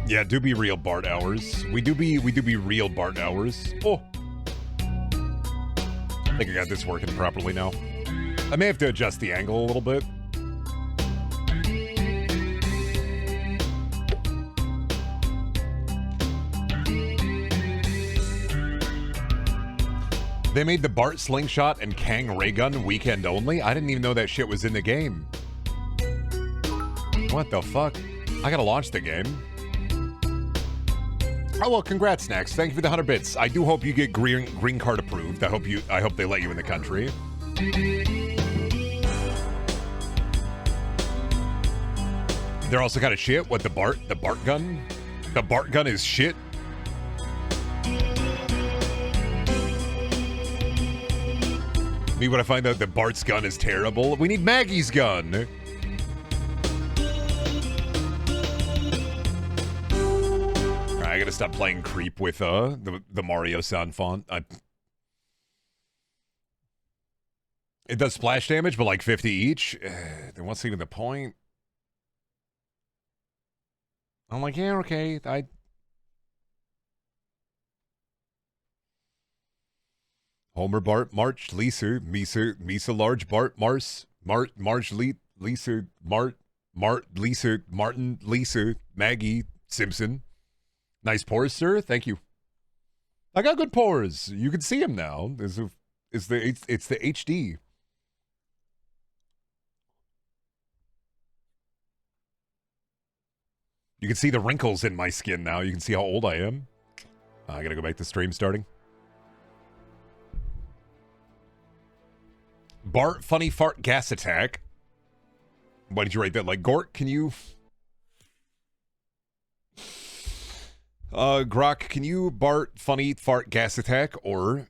Yeah, do be real Bart hours. We do be real Bart hours. Oh. I think I got this working properly now. I may have to adjust the angle a little bit. They made the Bart Slingshot and Kang Ray Gun weekend only? I didn't even know that shit was in the game. What the fuck? I gotta launch the game. Oh well, congrats, Snacks. Thank you for the 100 bits. I do hope you get green card approved. I hope they let you in the country. They're also kind of shit. What, the Bart gun? The Bart gun is shit. Me when I find out that Bart's gun is terrible. We need Maggie's gun. I gotta stop playing creep with the Mario-san font. It does splash damage, but like 50 each. Then what's even the point? I'm like, yeah, okay. Homer, Bart, March, Lisa, Misa, Large, Bart, Marge, Lisa, Mart, Lisa, Martin, Lisa, Maggie, Simpson. Nice pores, sir. Thank you. I got good pores. You can see them now. It's the HD. You can see the wrinkles in my skin now. You can see how old I am. I gotta go back to stream starting. Bart funny fart gas attack. Why did you write that? Like, Gort, can you... Grok, can you Bart funny fart gas attack, or...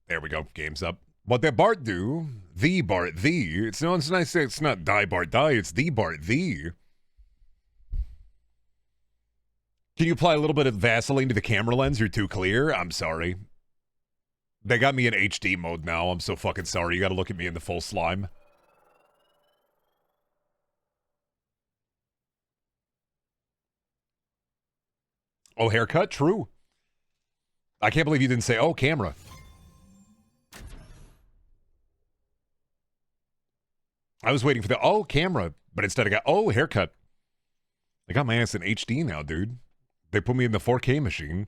There we go. Game's up. What did Bart do? The Bart, the. It's nice. It's not die Bart die. It's the Bart, the. Can you apply a little bit of Vaseline to the camera lens? You're too clear. I'm sorry. They got me in HD mode now. I'm so fucking sorry. You got to look at me in the full slime. Oh, haircut? True. I can't believe you didn't say, oh, camera. I was waiting for the, oh, camera. But instead I got, oh, haircut. They got my ass in HD now, dude. They put me in the 4K machine.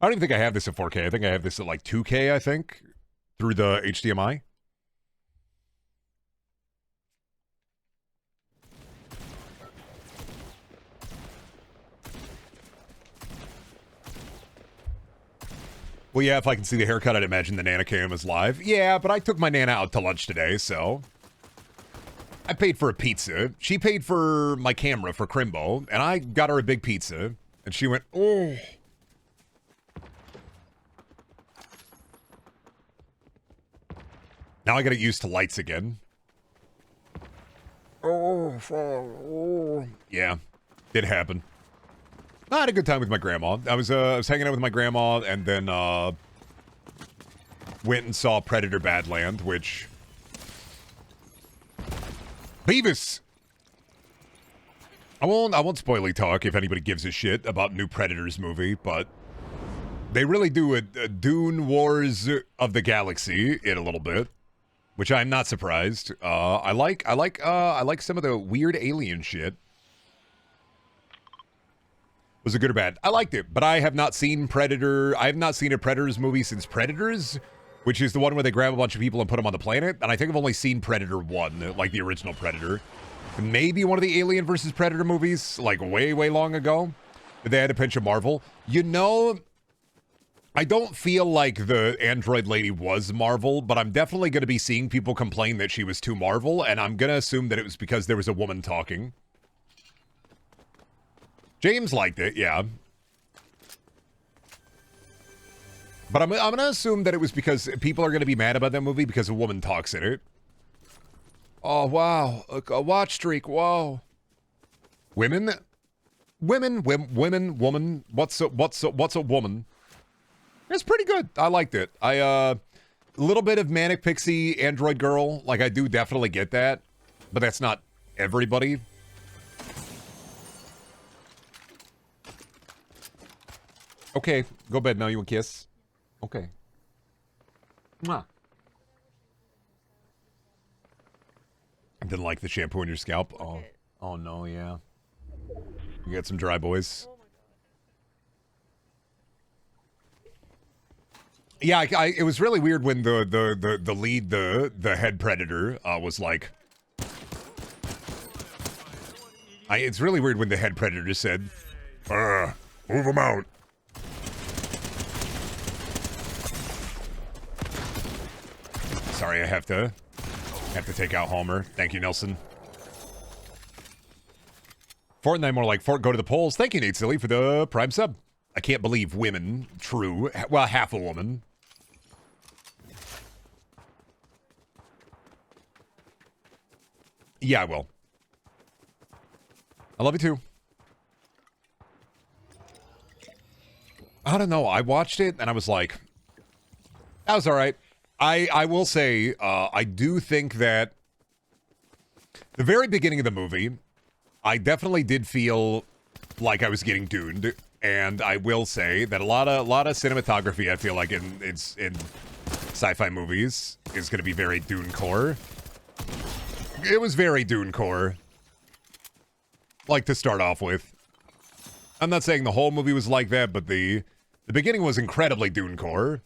I don't even think I have this at 4K. I think I have this at like 2K, I think. Through the HDMI. Well, yeah, if I can see the haircut, I'd imagine the Nana cam is live. Yeah, but I took my Nana out to lunch today, so... I paid for a pizza. She paid for my camera for Crimbo, and I got her a big pizza. And she went, oh. Now I gotta get used to lights again. Oh. Yeah, did happen. I had a good time with my grandma. I was hanging out with my grandma, and then went and saw Predator Badland, which... Beavis! I won't spoily talk if anybody gives a shit about new Predators movie, but they really do a Dune Wars of the Galaxy in a little bit, which I'm not surprised. I like some of the weird alien shit. Was it good or bad? I liked it, but I have not seen Predator. I have not seen a Predators movie since Predators, which is the one where they grab a bunch of people and put them on the planet. And I think I've only seen Predator 1, like the original Predator. Maybe one of the Alien versus Predator movies, like way, way long ago. They had a pinch of Marvel. You know, I don't feel like the android lady was Marvel, but I'm definitely going to be seeing people complain that she was too Marvel, and I'm going to assume that it was because there was a woman talking. James liked it, yeah. But I'm going to assume that it was because people are going to be mad about that movie because a woman talks in it. Oh, wow. A watch streak, wow. Women? woman. What's a woman? It's pretty good. I liked it. A little bit of manic pixie android girl. Like, I do definitely get that, but that's not everybody. Okay, go bed now. You want a kiss? Okay. Mwah. I didn't like the shampoo on your scalp. Oh, oh no, yeah. You got some dry boys. Yeah, it was really weird when the lead, the head predator, was like. It's really weird when the head predator said, "Move him out." Sorry, I have to take out Homer. Thank you, Nelson. Fortnite more like Fort go to the polls. Thank you, Nate Silly, for the prime sub. I can't believe women. True. Well, half a woman. Yeah, I will. I love you too. I don't know. I watched it and I was like, that was all right. I will say, I do think that the very beginning of the movie, I definitely did feel like I was getting Duned, and I will say that a lot of cinematography, I feel like in sci-fi movies is going to be very Dune core. It was very Dune core, like to start off with. I'm not saying the whole movie was like that, but the beginning was incredibly Dune core.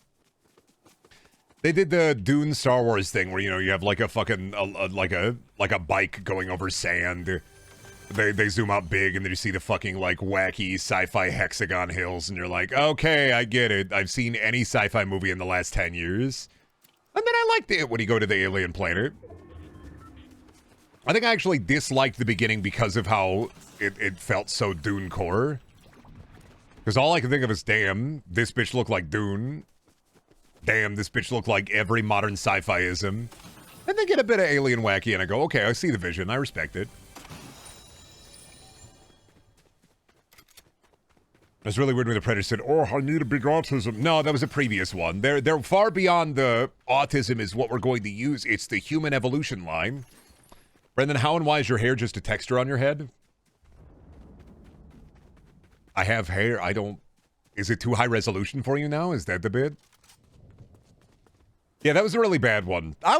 They did the Dune Star Wars thing where, you know, you have like a fucking like a bike going over sand. They zoom out big and then you see the fucking like wacky sci-fi hexagon hills and you're like, okay, I get it. I've seen any sci-fi movie in the last 10 years. And then I liked it when you go to the alien planet. I think I actually disliked the beginning because of how it felt so Dune core. Because all I can think of is, damn, this bitch looked like Dune. Damn, this bitch looked like every modern sci-fi-ism. And then get a bit of alien wacky and I go, okay, I see the vision. I respect it. It's really weird when the Predator said, oh, I need a big autism. No, that was a previous one. They're far beyond the autism is what we're going to use. It's the human evolution line. Brendan, how and why is your hair just a texture on your head? I have hair. I don't... Is it too high resolution for you now? Is that the bit? Yeah, that was a really bad one. I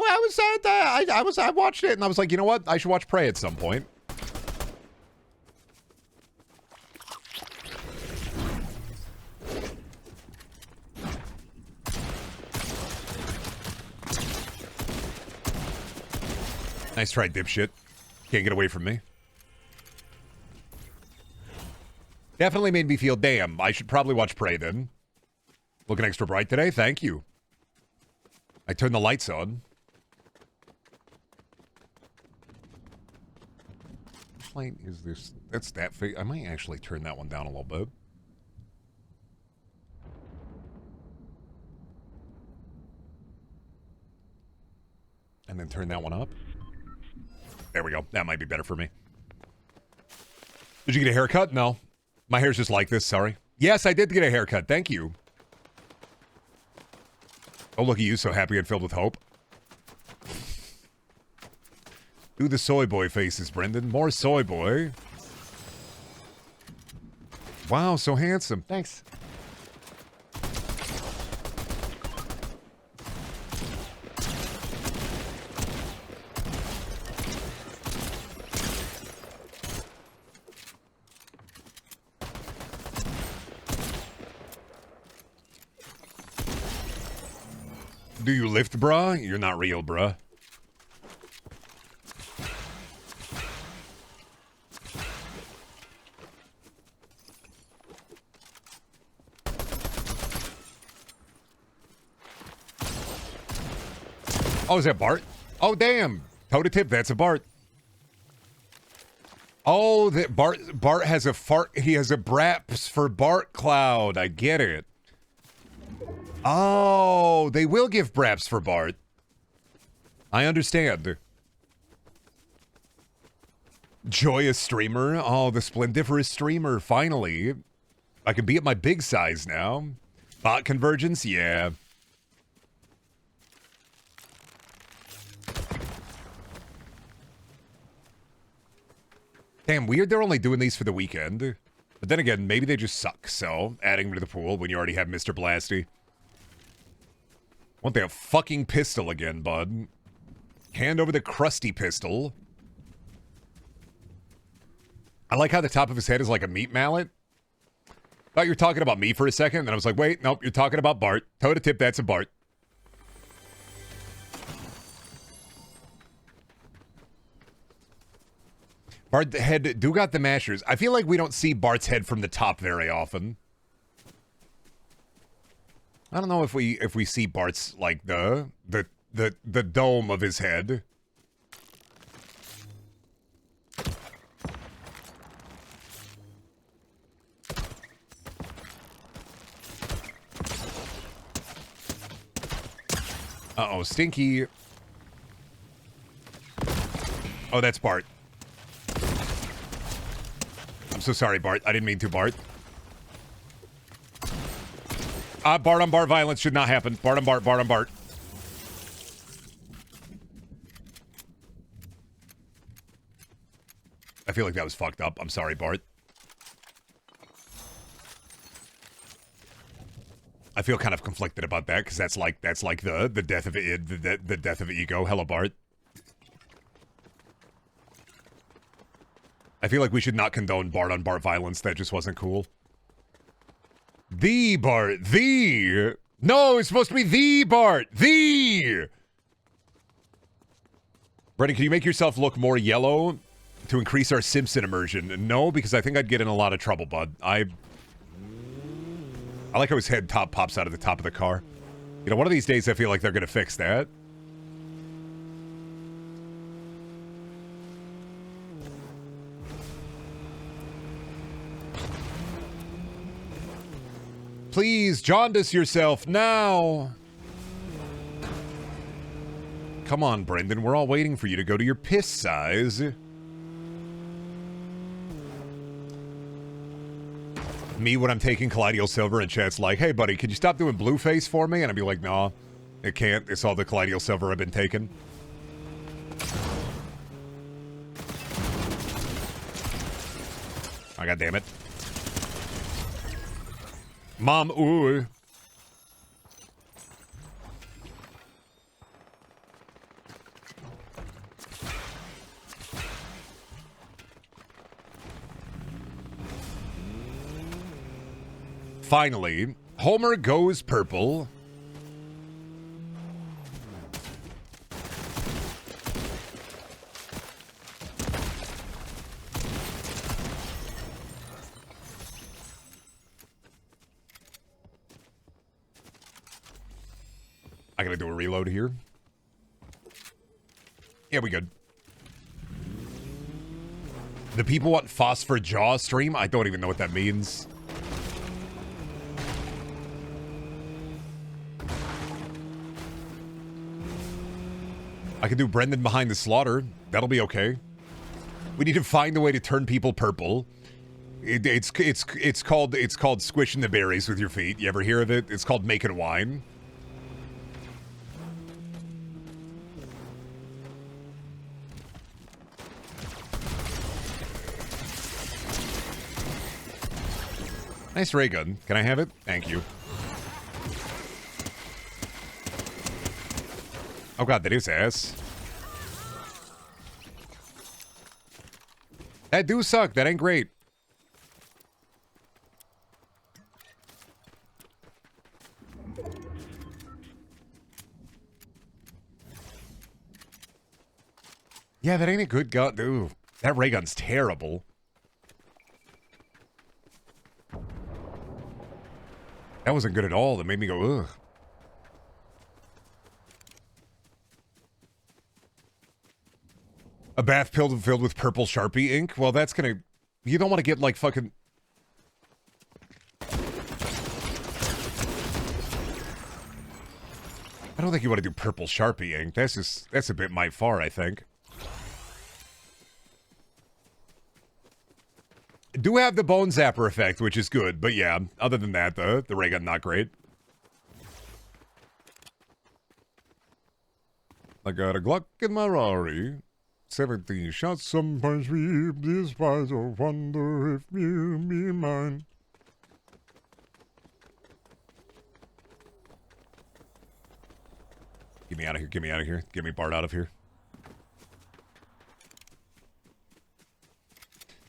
watched it and I was like, you know what? I should watch Prey at some point. Nice try, dipshit. Can't get away from me. Definitely made me feel, damn, I should probably watch Prey then. Looking extra bright today? Thank you. I turned the lights on. Which light is this? That's that fake. I might actually turn that one down a little bit. And then turn that one up. There we go. That might be better for me. Did you get a haircut? No. My hair's just like this, sorry. Yes, I did get a haircut. Thank you. Oh, look at you, so happy and filled with hope. Do the soy boy faces, Brendan. More soy boy. Wow, so handsome. Thanks. Do you lift, bruh? You're not real, bruh. Oh, is that Bart? Oh, damn. Toe to tip, that's a Bart. Oh, that Bart has a fart. He has a Braps for Bart Cloud. I get it. Oh, they will give Braps for Bart. I understand. Joyous streamer. Oh, the splendiferous streamer. Finally. I can be at my big size now. Bot convergence? Yeah. Damn, weird they're only doing these for the weekend. But then again, maybe they just suck, so adding them to the pool when you already have Mr. Blasty. Want the fucking pistol again, bud. Hand over the crusty pistol. I like how the top of his head is like a meat mallet. Thought you were talking about me for a second, and then I was like, wait, nope, you're talking about Bart. Toe to tip, that's a Bart. Bart the head do got the mashers. I feel like we don't see Bart's head from the top very often. I don't know if we see Bart's like the dome of his head. Uh-oh, Stinky. Oh, that's Bart. I'm so sorry, Bart. I didn't mean to, Bart. Bart on Bart violence should not happen. Bart on Bart, Bart on Bart. I feel like that was fucked up. I'm sorry, Bart. I feel kind of conflicted about that because that's like the death of it, the death of ego. Hello, Bart. I feel like we should not condone Bart on Bart violence. That just wasn't cool. The Bart, the. No, it's supposed to be the Bart, the. Brendan, can you make yourself look more yellow to increase our Simpson immersion? No, because I think I'd get in a lot of trouble, bud. I like how his head pops out of the top of the car. You know, one of these days I feel like they're going to fix that. Please, jaundice yourself now. Come on, Brendan. We're all waiting for you to go to your piss size. Me when I'm taking Collidial Silver and chat's like, hey, buddy, could you stop doing Blueface for me? And I'd be like, nah, it can't. It's all the Collidial Silver I've been taking. Oh, God damn it. Mom, ooh. Finally, Homer goes purple. I gotta do a reload here. Yeah, we good. The people want Phosphor Jaw stream? I don't even know what that means. I can do Brendan behind the slaughter. That'll be okay. We need to find a way to turn people purple. It's called squishing the berries with your feet. You ever hear of it? It's called making wine. Nice ray gun. Can I have it? Thank you. Oh god, that is ass. That do suck. That ain't great. Yeah, that ain't a good gun. Ooh, that ray gun's terrible. That wasn't good at all. That made me go, ugh. A bath filled with purple Sharpie ink? Well, that's gonna... You don't want to get, like, fucking... I don't think you want to do purple Sharpie ink. That's a bit might far, I think. do have the bone zapper effect, which is good. But yeah, other than that, the ray gun, not great. I got a Glock in my Rari. 17 shots, sometimes weep, despise or wonder if you be mine. Get me out of here, get me out of here. Get me Bart out of here.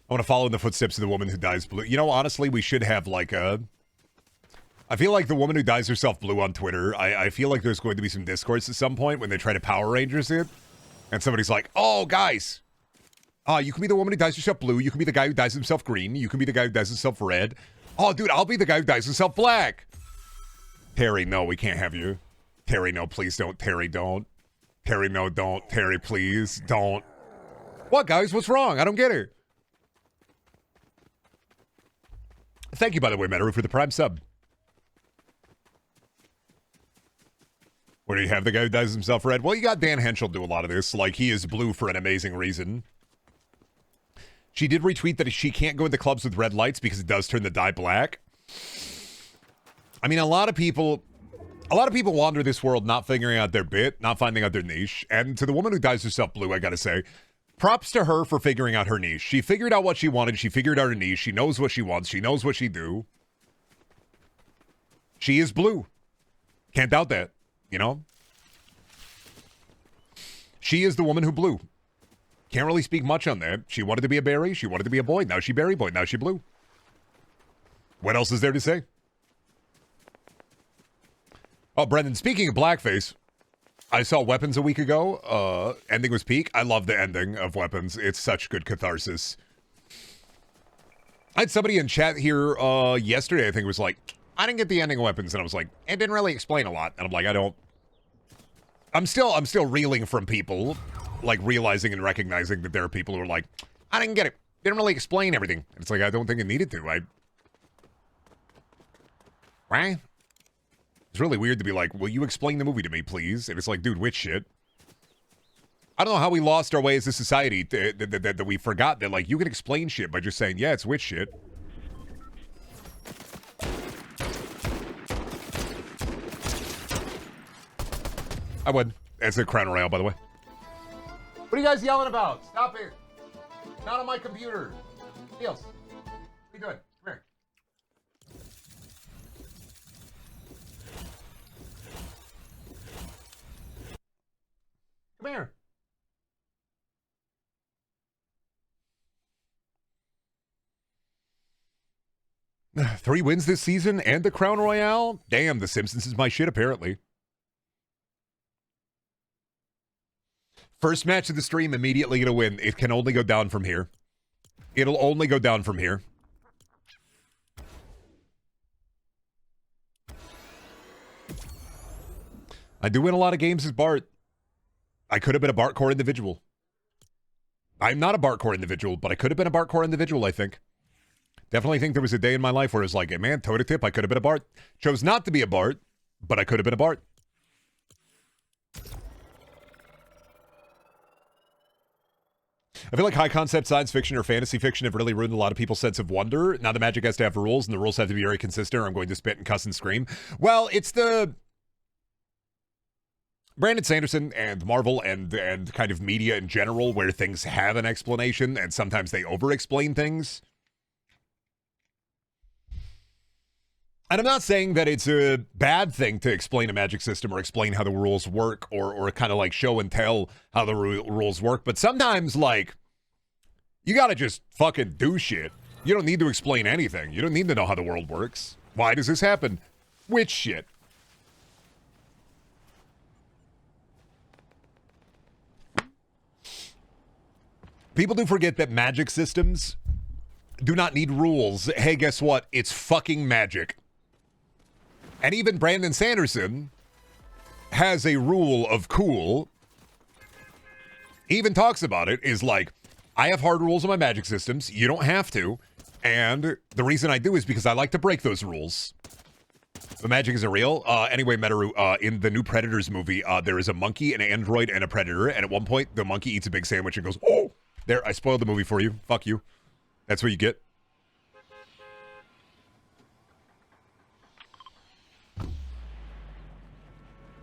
I want to follow in the footsteps of the woman who dyes blue. You know, honestly, we should have like a... I feel like the woman who dyes herself blue on Twitter, I feel like there's going to be some discourse at some point when they try to Power Rangers it. And somebody's like, oh, guys, you can be the woman who dyes herself blue. You can be the guy who dyes himself green. You can be the guy who dyes himself red. Oh, dude, I'll be the guy who dyes himself black. Terry, no, we can't have you. Terry, no, please don't. Terry, don't. Terry, no, don't. Terry, please, don't. What, guys? What's wrong? I don't get it. Thank you, by the way, Metaru, for the Prime sub. Where do you have the guy who dyes himself red? Well, you got Dan Henschel do a lot of this. Like, he is blue for an amazing reason. She did retweet that she can't go into clubs with red lights because it does turn the dye black. I mean, a lot of people wander this world not figuring out their bit, not finding out their niche. And to the woman who dyes herself blue, I gotta say, props to her for figuring out her niche. She figured out what she wanted. She figured out her niche. She knows what she wants. She knows what she do. She is blue. Can't doubt that. You know? She is the woman who blew. Can't really speak much on that. She wanted to be a berry. She wanted to be a boy. Now she berry boy. Now she blue. What else is there to say? Oh, Brendan, speaking of blackface, I saw Weapons a week ago. Ending was peak. I love the ending of Weapons. It's such good catharsis. I had somebody in chat here yesterday, I think, was like, I didn't get the ending of Weapons, and I was like, it didn't really explain a lot. And I'm like, I'm still reeling from people, like, realizing and recognizing that there are people who are like, I didn't get it. Didn't really explain everything. And it's like, I don't think it needed to. Right? It's really weird to be like, will you explain the movie to me, please? And it's like, dude, which shit? I don't know how we lost our way as a society that we forgot that, like, you can explain shit by just saying, yeah, it's witch shit. I would. That's a Crown Royale, by the way. What are you guys yelling about? Stop it. Not on my computer. Niels, what are you doing? Come here. Come here. Three wins this season and the Crown Royale? Damn, The Simpsons is my shit, apparently. First match of the stream, immediately gonna win. It can only go down from here. It'll only go down from here. I do win a lot of games as Bart. I could have been a Bartcore individual. I'm not a Bartcore individual, but I could have been a Bartcore individual, I think. Definitely think there was a day in my life where it was like, hey man, toe to tip, I could have been a Bart. Chose not to be a Bart, but I could have been a Bart. I feel like high concept science fiction or fantasy fiction have really ruined a lot of people's sense of wonder. Now the magic has to have rules, and the rules have to be very consistent, or I'm going to spit and cuss and scream. Well, it's the Brandon Sanderson and Marvel and kind of media in general, where things have an explanation, and sometimes they over-explain things. And I'm not saying that it's a bad thing to explain a magic system or explain how the rules work or kind of like show and tell how the rules work. But sometimes, like, you gotta just fucking do shit. You don't need to explain anything. You don't need to know how the world works. Why does this happen? Which shit? People do forget that magic systems do not need rules. Hey, guess what? It's fucking magic. And even Brandon Sanderson has a rule of cool. He even talks about it, is like, I have hard rules on my magic systems. You don't have to. And the reason I do is because I like to break those rules. The magic isn't real. Anyway, Metaru, in the new Predators movie, there is a monkey, an android, and a predator. And at one point, the monkey eats a big sandwich and goes, oh! There, I spoiled the movie for you. Fuck you. That's what you get.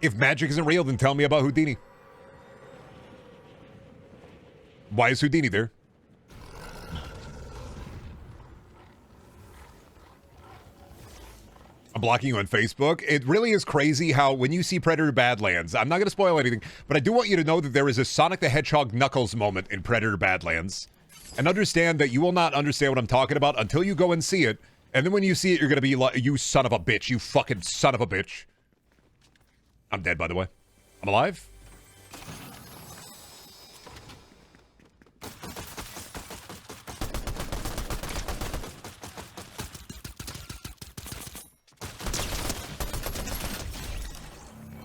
If magic isn't real, then tell me about Houdini. Why is Houdini there? I'm blocking you on Facebook. It really is crazy how when you see Predator Badlands, I'm not going to spoil anything, but I do want you to know that there is a Sonic the Hedgehog Knuckles moment in Predator Badlands. And understand that you will not understand what I'm talking about until you go and see it. And then when you see it, you're going to be like, you son of a bitch. You fucking son of a bitch. I'm dead, by the way. I'm alive?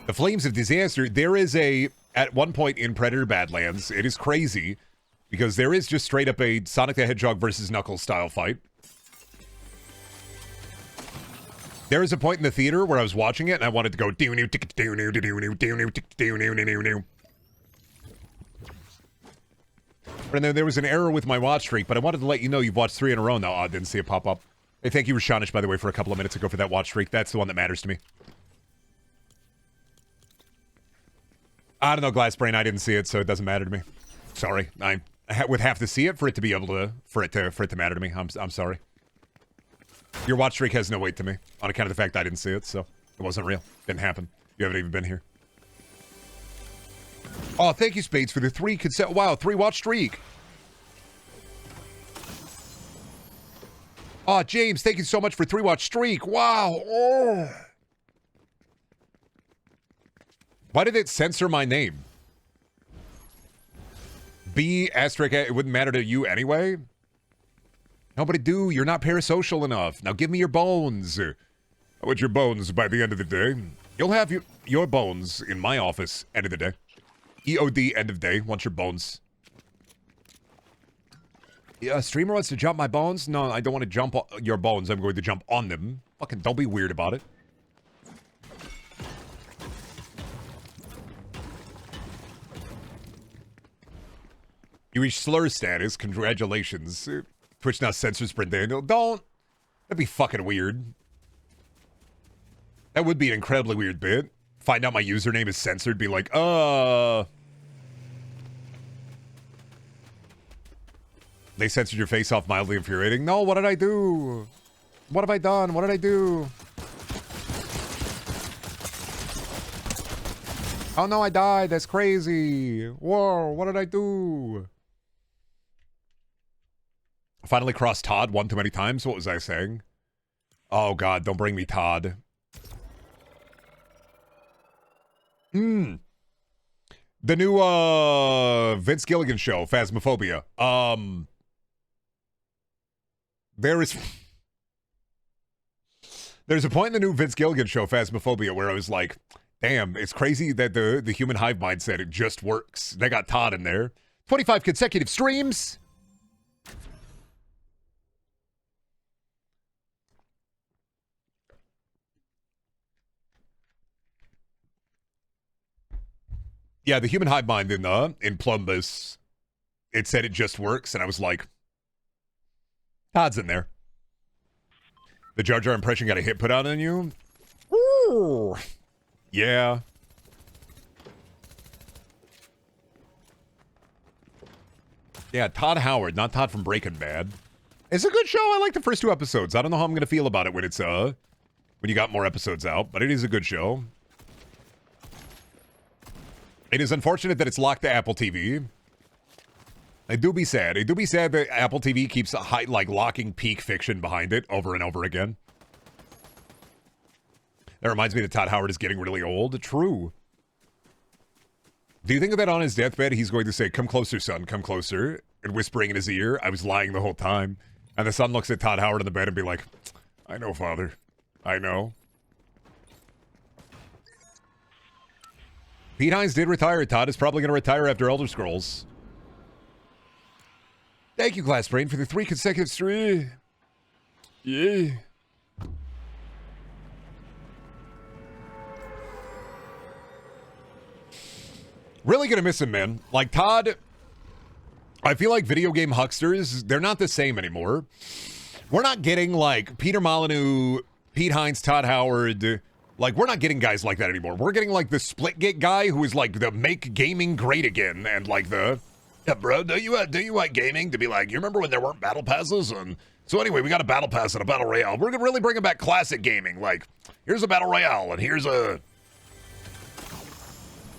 The Flames of Disaster, there is at one point in Predator Badlands, it is crazy, because there is just straight up a Sonic the Hedgehog versus Knuckles style fight. There was a point in the theater where I was watching it, and I wanted to go and then there was an error with my watch streak, but I wanted to let you know you've watched 3 in a row now. I didn't see it pop up. Hey, thank you, Rashanish, by the way, for a couple of minutes ago for that watch streak. That's the one that matters to me. I don't know, Glassbrain. I didn't see it, so it doesn't matter to me. Sorry. I would have to see it for it to be able to for it to matter to me. I'm sorry. Your watch streak has no weight to me on account of the fact I didn't see it, so it wasn't real. Didn't happen. You haven't even been here. Oh, thank you, Spades, for the 3 wow, 3 watch streak. Oh, James, thank you so much for 3 watch streak. Wow. Oh. Why did it censor my name? B asterisk, it wouldn't matter to you anyway? Nobody do. You're not parasocial enough. Now give me your bones. I want your bones by the end of the day. You'll have your bones in my office end of the day. EOD end of day. Want your bones. Yeah, streamer wants to jump my bones? No, I don't want to jump your bones. I'm going to jump on them. Fucking don't be weird about it. You reached slur status. Congratulations. Twitch now censors Brendaniel. Don't. That'd be fucking weird. That would be an incredibly weird bit. Find out my username is censored. Be like, They censored your face off, mildly infuriating. No, what did I do? What have I done? What did I do? Oh no, I died. That's crazy. Whoa, what did I do? I finally crossed Todd one too many times. What was I saying? Oh god, don't bring me Todd. The new Vince Gilligan show, Phasmophobia. There's a point in the new Vince Gilligan show, Phasmophobia, where I was like, damn, it's crazy that the human hive mindset, it just works. They got Todd in there. 25 consecutive streams. Yeah, the human hive mind in Plumbus, it said it just works, and I was like, Todd's in there. The Jar Jar impression got a hit put out on you? Ooh. Yeah. Yeah, Todd Howard, not Todd from Breaking Bad. It's a good show. I like the first 2 episodes. I don't know how I'm going to feel about it when it's, when you got more episodes out, but it is a good show. It is unfortunate that it's locked to Apple TV. I do be sad. I do be sad that Apple TV keeps locking peak fiction behind it over and over again. That reminds me that Todd Howard is getting really old. True. Do you think that on his deathbed he's going to say, "Come closer, son, come closer," and whispering in his ear, "I was lying the whole time," and the son looks at Todd Howard in the bed and be like, "I know, father. I know." Pete Hines did retire. Todd is probably going to retire after Elder Scrolls. Thank you, Glassbrain, for the 3 consecutive streams. Yeah. Really gonna miss him, man. Like, Todd, I feel like video game hucksters, they're not the same anymore. We're not getting, like, Peter Molyneux, Pete Hines, Todd Howard, Like, we're not getting guys like that anymore. We're getting, like, the Splitgate guy who is, like, the make gaming great again. And, like, the, yeah, bro, do you like gaming? To be like, you remember when there weren't battle passes? And so anyway, we got a battle pass and a battle royale. We're gonna really bring back classic gaming. Like, here's a battle royale, and here's a...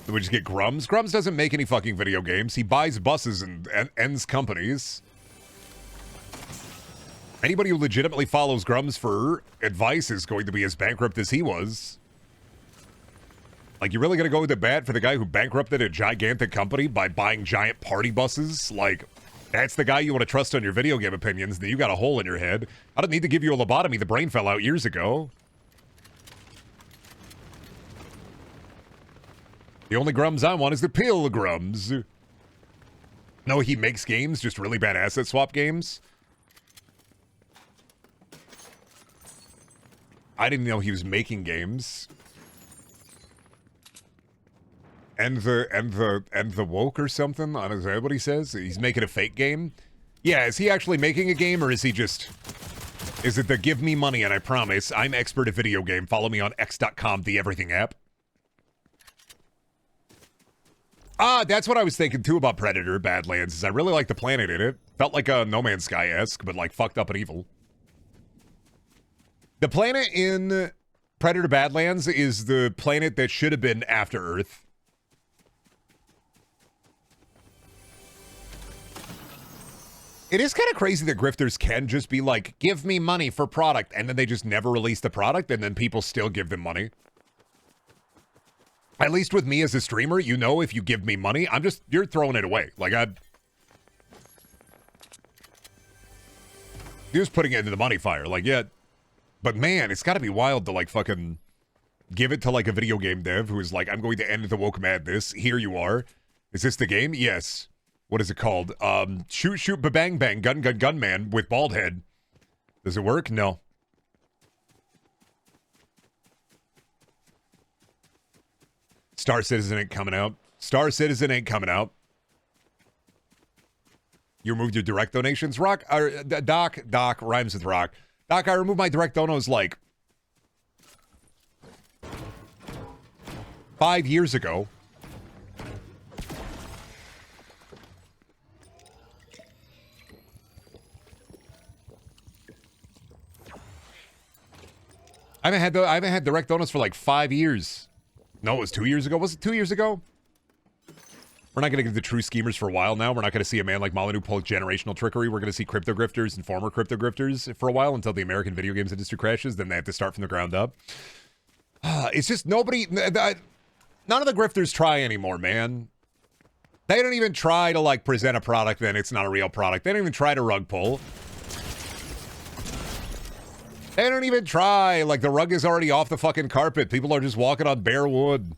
Did we just get Grums? Grums doesn't make any fucking video games. He buys buses and ends companies. Anybody who legitimately follows Grums for advice is going to be as bankrupt as he was. Like, you're really going to go to bat for the guy who bankrupted a gigantic company by buying giant party buses? Like, that's the guy you want to trust on your video game opinions, then you got a hole in your head. I don't need to give you a lobotomy. The brain fell out years ago. The only Grums I want is the Pilgrims. No, he makes games, just really bad asset swap games. I didn't know he was making games. And the woke or something? Is that what he says? He's making a fake game? Yeah, is he actually making a game, or is he just... Is it the give me money and I promise I'm expert at video game, follow me on x.com, the everything app? Ah, that's what I was thinking too about Predator Badlands, is I really like the planet in it. Felt like a No Man's Sky-esque, but like fucked up and evil. The planet in Predator Badlands is the planet that should have been after Earth. It is kind of crazy that grifters can just be like, give me money for product, and then they just never release the product, and then people still give them money. At least with me as a streamer, you know, if you give me money, you're throwing it away. Like, you're just putting it into the money fire. Like, yeah. But man, it's gotta be wild to like fucking give it to like a video game dev who is like, I'm going to end the woke madness. Here you are. Is this the game? Yes. What is it called? Shoot, ba-bang, bang, gun, man with bald head. Does it work? No. Star Citizen ain't coming out. Star Citizen ain't coming out. You removed your direct donations? Rock, or Doc, rhymes with rock. Doc, I removed my direct donos like 5 years ago. I haven't had direct donuts for like 5 years. No, it was 2 years ago. Was it 2 years ago? We're not going to get the true schemers for a while now. We're not going to see a man like Molyneux pull generational trickery. We're going to see crypto grifters and former crypto grifters for a while until the American video games industry crashes. Then they have to start from the ground up. It's just nobody... None of the grifters try anymore, man. They don't even try to like present a product then it's not a real product. They don't even try to rug pull. They don't even try. Like, the rug is already off the fucking carpet. People are just walking on bare wood.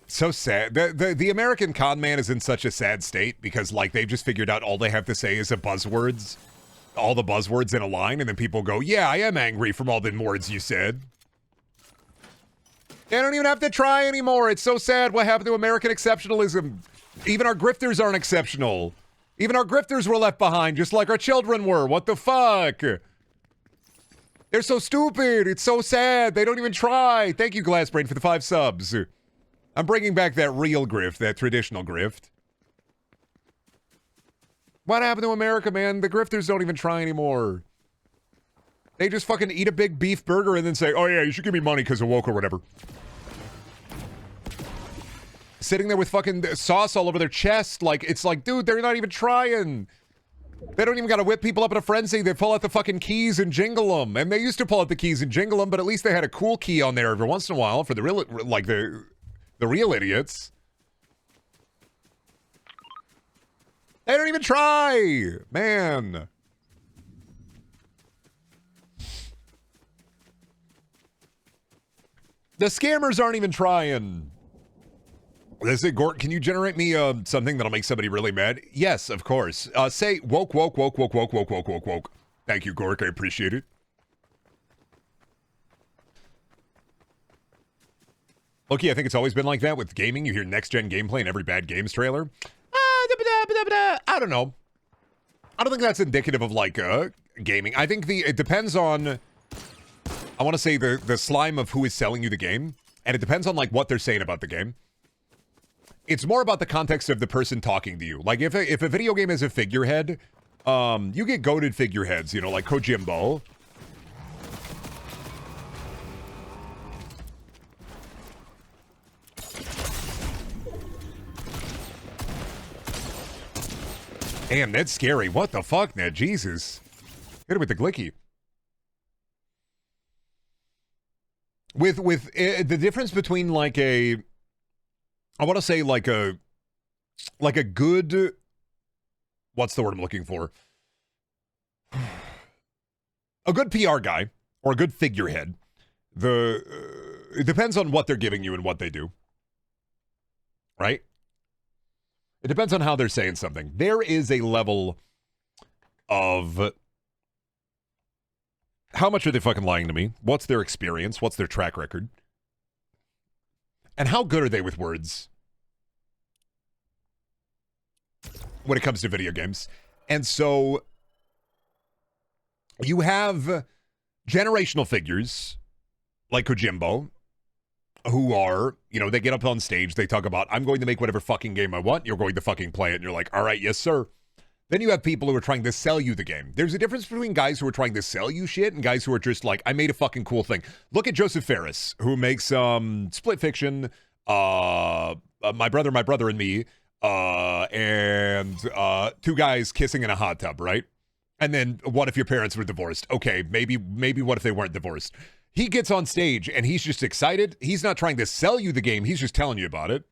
So sad. The American con man is in such a sad state because, like, they've just figured out all they have to say is all the buzzwords in a line, and then people go, yeah, I am angry from all the words you said. They don't even have to try anymore. It's so sad what happened to American exceptionalism. Even our grifters aren't exceptional. Even our grifters were left behind, just like our children were. What the fuck? They're so stupid. It's so sad. They don't even try. Thank you, Glassbrain, for the 5 subs. I'm bringing back that real grift, that traditional grift. What happened to America, man? The grifters don't even try anymore. They just fucking eat a big beef burger and then say, oh yeah, you should give me money because of woke or whatever. Sitting there with fucking sauce all over their chest. Like, it's like, dude, they're not even trying. They don't even got to whip people up in a frenzy. They pull out the fucking keys and jingle them. And they used to pull out the keys and jingle them, but at least they had a cool key on there every once in a while for the real, like the real idiots. They don't even try, man. The scammers aren't even trying. Is it, Gort, can you generate me something that'll make somebody really mad? Yes, of course. Say woke. Thank you, Gork. I appreciate it. Loki, I think it's always been like that with gaming. You hear next-gen gameplay in every bad games trailer. I don't know. I don't think that's indicative of like gaming. I think it depends on, I want to say the slime of who is selling you the game, and it depends on like what they're saying about the game. It's more about the context of the person talking to you. Like if a video game is a figurehead, you get goated figureheads, you know, like Kojimbo. Damn, that's scary. What the fuck, Ned? Jesus. Hit it with the glicky. With the difference between like I want to say like a good, what's the word I'm looking for? A good PR guy or a good figurehead. It depends on what they're giving you and what they do. Right? It depends on how they're saying something. There is a level of how much are they fucking lying to me? What's their experience? What's their track record? And how good are they with words when it comes to video games? And so you have generational figures like Kojimbo, who are, you know, they get up on stage, they talk about, I'm going to make whatever fucking game I want, you're going to fucking play it, and you're like, all right, yes, sir. Then you have people who are trying to sell you the game. There's a difference between guys who are trying to sell you shit and guys who are just like, I made a fucking cool thing. Look at Joseph Ferris, who makes Split Fiction, My Brother and Me, and two guys kissing in a hot tub, right? And then what if your parents were divorced? Okay, maybe what if they weren't divorced? He gets on stage and he's just excited. He's not trying to sell you the game. He's just telling you about it.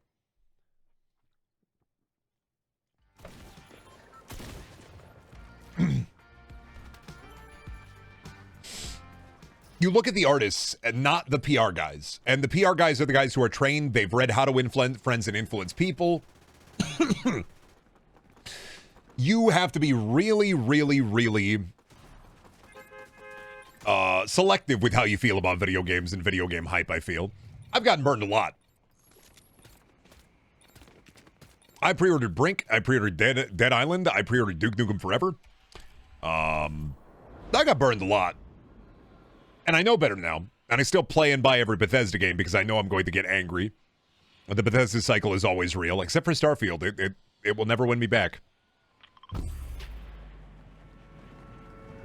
You look at the artists and not the PR guys. And the PR guys are the guys who are trained. They've read How to Win Friends and Influence People. You have to be really, really, really selective with how you feel about video games and video game hype, I feel. I've gotten burned a lot. I pre-ordered Brink. I pre-ordered Dead Island. I pre-ordered Duke Nukem Forever. I got burned a lot. And I know better now. And I still play and buy every Bethesda game because I know I'm going to get angry. The Bethesda cycle is always real, except for Starfield. It will never win me back.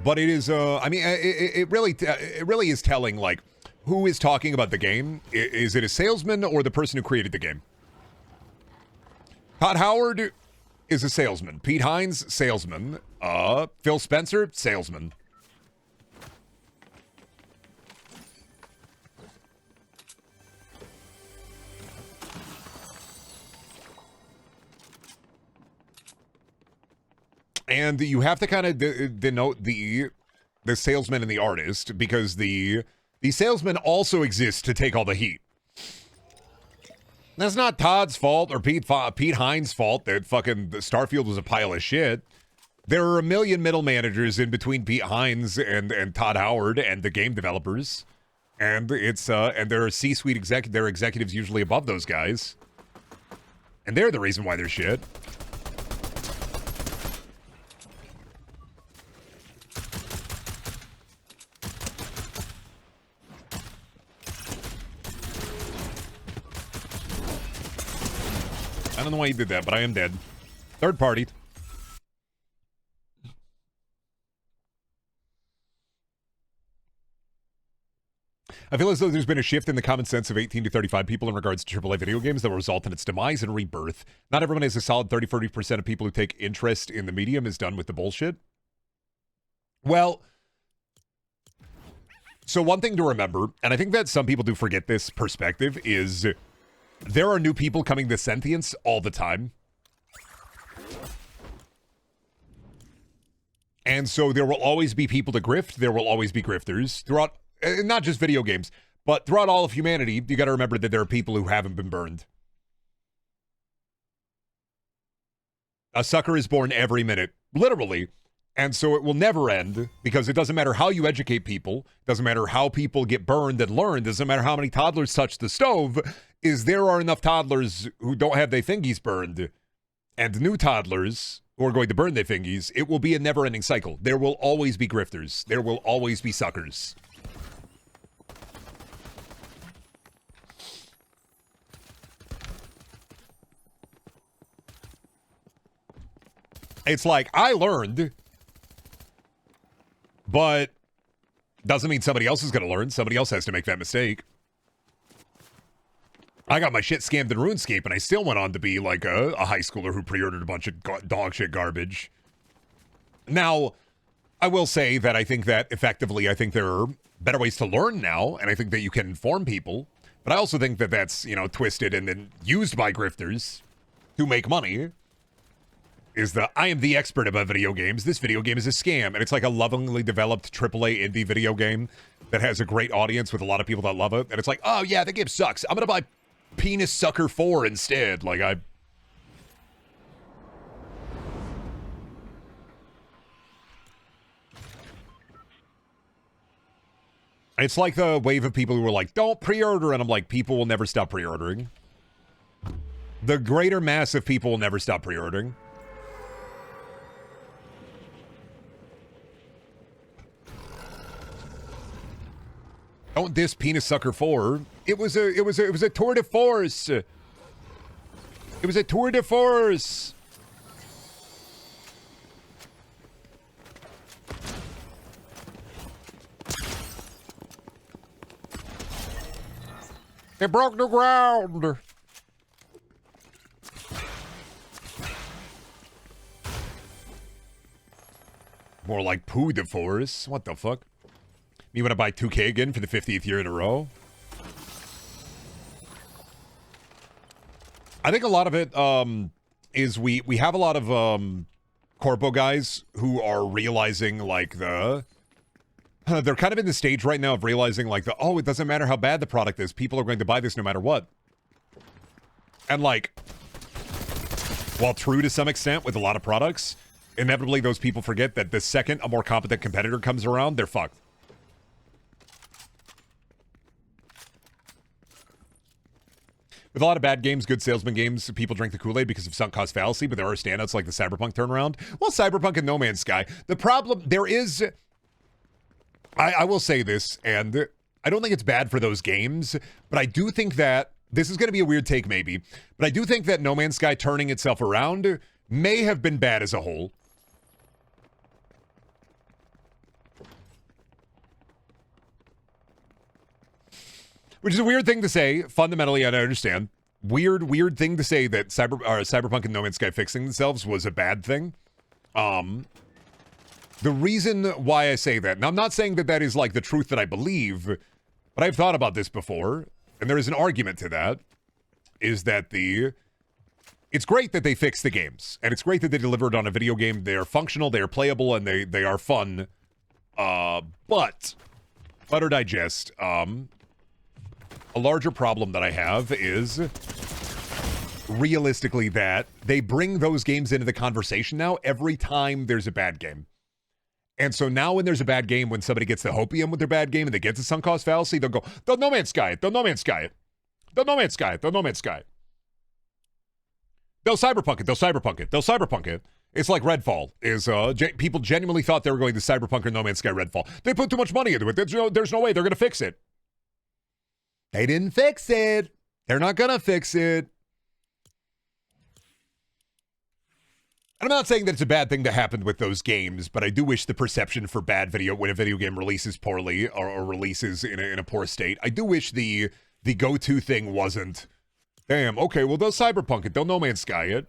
But it is, I mean, it really is telling, like, who is talking about the game. Is it a salesman or the person who created the game? Todd Howard is a salesman. Pete Hines, salesman. Phil Spencer, salesman. And you have to kind of denote the salesman and the artist, because the salesman also exists to take all the heat. That's not Todd's fault or Pete Hines' fault that fucking Starfield was a pile of shit. There are a million middle managers in between Pete Hines and Todd Howard and the game developers, and it's and there are C-suite executives usually above those guys, and they're the reason why they're shit. I don't know why you did that, but I am dead. Third party. I feel as though there's been a shift in the common sense of 18 to 35 people in regards to AAA video games that will result in its demise and rebirth. Not everyone is a solid 30-40% of people who take interest in the medium is done with the bullshit. Well, so one thing to remember, and I think that some people do forget this perspective, is there are new people coming to sentience all the time. And so there will always be people to grift. There will always be grifters throughout, not just video games, but throughout all of humanity. You got to remember that there are people who haven't been burned. A sucker is born every minute, literally. And so it will never end, because it doesn't matter how you educate people, it doesn't matter how people get burned and learn, it doesn't matter how many toddlers touch the stove, is there are enough toddlers who don't have their fingies burned and new toddlers who are going to burn their fingies, it will be a never-ending cycle. There will always be grifters. There will always be suckers. It's like, I learned, but doesn't mean somebody else is going to learn. Somebody else has to make that mistake. I got my shit scammed in RuneScape, and I still went on to be like a high schooler who pre-ordered a bunch of dog shit garbage. Now, I will say that I think that effectively, I think there are better ways to learn now, and I think that you can inform people. But I also think that that's, you know, twisted and then used by grifters who make money. Is the, I am the expert about video games. This video game is a scam. And it's like a lovingly developed AAA indie video game that has a great audience with a lot of people that love it. And it's like, oh yeah, the game sucks. I'm going to buy Penis Sucker 4 instead. Like, it's like the wave of people who are like, don't pre-order. And I'm like, people will never stop pre-ordering. The greater mass of people will never stop pre-ordering. Don't diss Penis Sucker 4. It was a tour de force. It was a tour de force. It broke the ground. More like poo de force. What the fuck? You want to buy 2K again for the 50th year in a row? I think a lot of it is we have a lot of corpo guys who are realizing like they're kind of in the stage right now of realizing like oh, it doesn't matter how bad the product is. People are going to buy this no matter what. And like, while true to some extent with a lot of products, inevitably those people forget that the second a more competent competitor comes around, they're fucked. With a lot of bad games, good salesman games, people drink the Kool-Aid because of sunk cost fallacy, but there are standouts like the Cyberpunk turnaround. Well, Cyberpunk and No Man's Sky. The problem, there is... I will say this, and I don't think it's bad for those games, but I do think that... This is going to be a weird take, maybe, but I do think that No Man's Sky turning itself around may have been bad as a whole. Which is a weird thing to say, fundamentally, and I understand. Weird thing to say that Cyberpunk and No Man's Sky fixing themselves was a bad thing. The reason why I say that, and I'm not saying that that is like the truth that I believe, but I've thought about this before, and there is an argument to that, is that it's great that they fixed the games, and it's great that they delivered on a video game. They are functional, they are playable, and they are fun. But, Butter Digest, a larger problem that I have is realistically that they bring those games into the conversation now every time there's a bad game. And so now when there's a bad game, when somebody gets the hopium with their bad game and they get to sunk cost fallacy, they'll go, they'll No Man's Sky it, they'll No Man's Sky it, they'll No Man's Sky it, they'll No Man's Sky it. They'll Cyberpunk it, they'll Cyberpunk it, they'll Cyberpunk it. It's like Redfall is, people genuinely thought they were going to Cyberpunk or No Man's Sky Redfall. They put too much money into it. There's no way they're going to fix it. They didn't fix it. They're not gonna fix it. And I'm not saying that it's a bad thing that happened with those games, but I do wish the perception for bad video when a video game releases poorly or releases in a poor state, I do wish the go-to thing wasn't, damn, okay, well, they'll Cyberpunk it, they'll No Man's Sky it.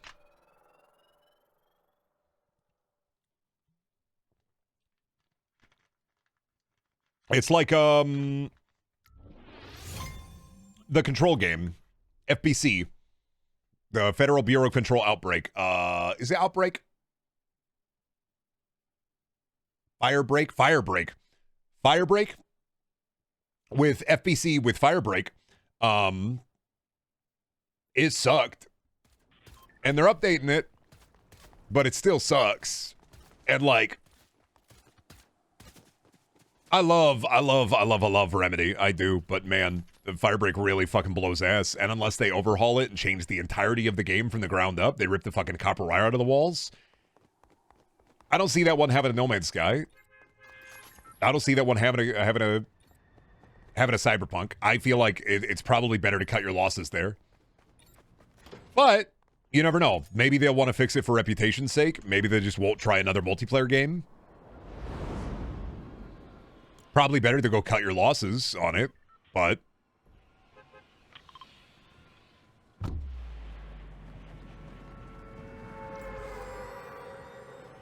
It's like, the Control game, FBC, the Federal Bureau of Control Outbreak. Is it Outbreak? Firebreak? Firebreak? With FBC, with Firebreak, it sucked. And they're updating it, but it still sucks. And like, I love Remedy. I do, but man... Firebreak really fucking blows ass. And unless they overhaul it and change the entirety of the game from the ground up, they rip the fucking copper wire out of the walls. I don't see that one having a No Man's Sky. I don't see that one having a Cyberpunk. I feel like it's probably better to cut your losses there. But you never know. Maybe they'll want to fix it for reputation's sake. Maybe they just won't try another multiplayer game. Probably better to go cut your losses on it, but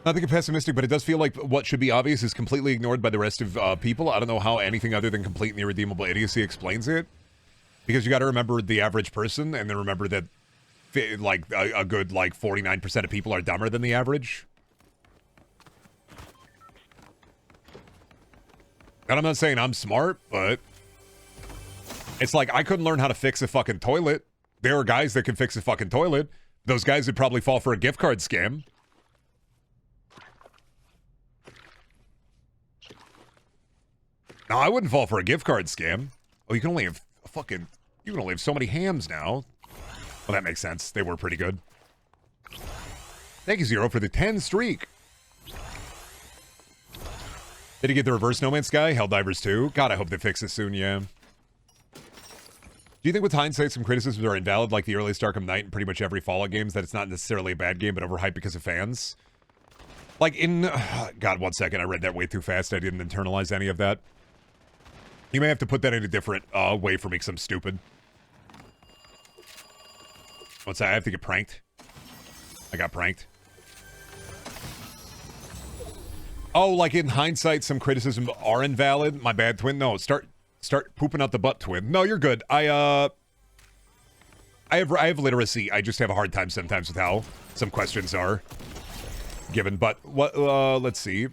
not to get pessimistic, but it does feel like what should be obvious is completely ignored by the rest of people. I don't know how anything other than complete and irredeemable idiocy explains it. Because you got to remember the average person, and then remember that like a good like 49% of people are dumber than the average. And I'm not saying I'm smart, but it's like I couldn't learn how to fix a fucking toilet. There are guys that can fix a fucking toilet. Those guys would probably fall for a gift card scam. No, I wouldn't fall for a gift card scam. Oh, you can only have so many hams now. Well, that makes sense. They were pretty good. Thank you, Zero, for the 10 streak. Did he get the reverse No Man's Sky? Helldivers 2? God, I hope they fix it soon, yeah. Do you think with hindsight some criticisms are invalid, like the earliest Arkham Knight and pretty much every Fallout games, that it's not necessarily a bad game, but overhyped because of fans? Like in... God, 1 second. I read that way too fast. I didn't internalize any of that. You may have to put that in a different way for me because I'm stupid. What's that? I have to get pranked. I got pranked. Oh, like in hindsight, some criticism are invalid. My bad, twin. No, start pooping out the butt, twin. No, you're good. I have literacy. I just have a hard time sometimes with how some questions are given. But what? Let's see.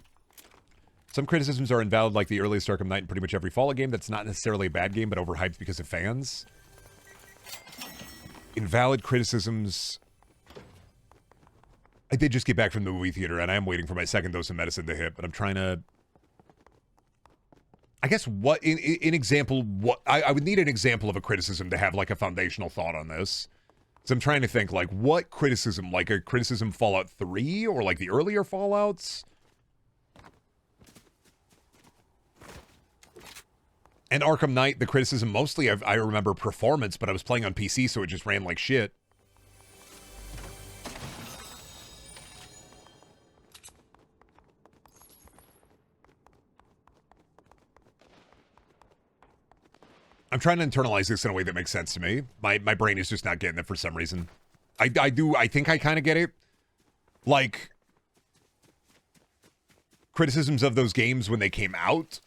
Some criticisms are invalid, like the earliest Arkham Knight and pretty much every Fallout game. That's not necessarily a bad game, but overhyped because of fans. Invalid criticisms. I did just get back from the movie theater, and I am waiting for my second dose of medicine to hit, but I'm trying to... I guess what... In example, what... I would need an example of a criticism to have, like, a foundational thought on this. So I'm trying to think, like, what criticism? Like, a criticism Fallout 3? Or, like, the earlier Fallouts? And Arkham Knight, the criticism mostly, I remember performance, but I was playing on PC, so it just ran like shit. I'm trying to internalize this in a way that makes sense to me. My brain is just not getting it for some reason. I think I kind of get it. Like, criticisms of those games when they came out.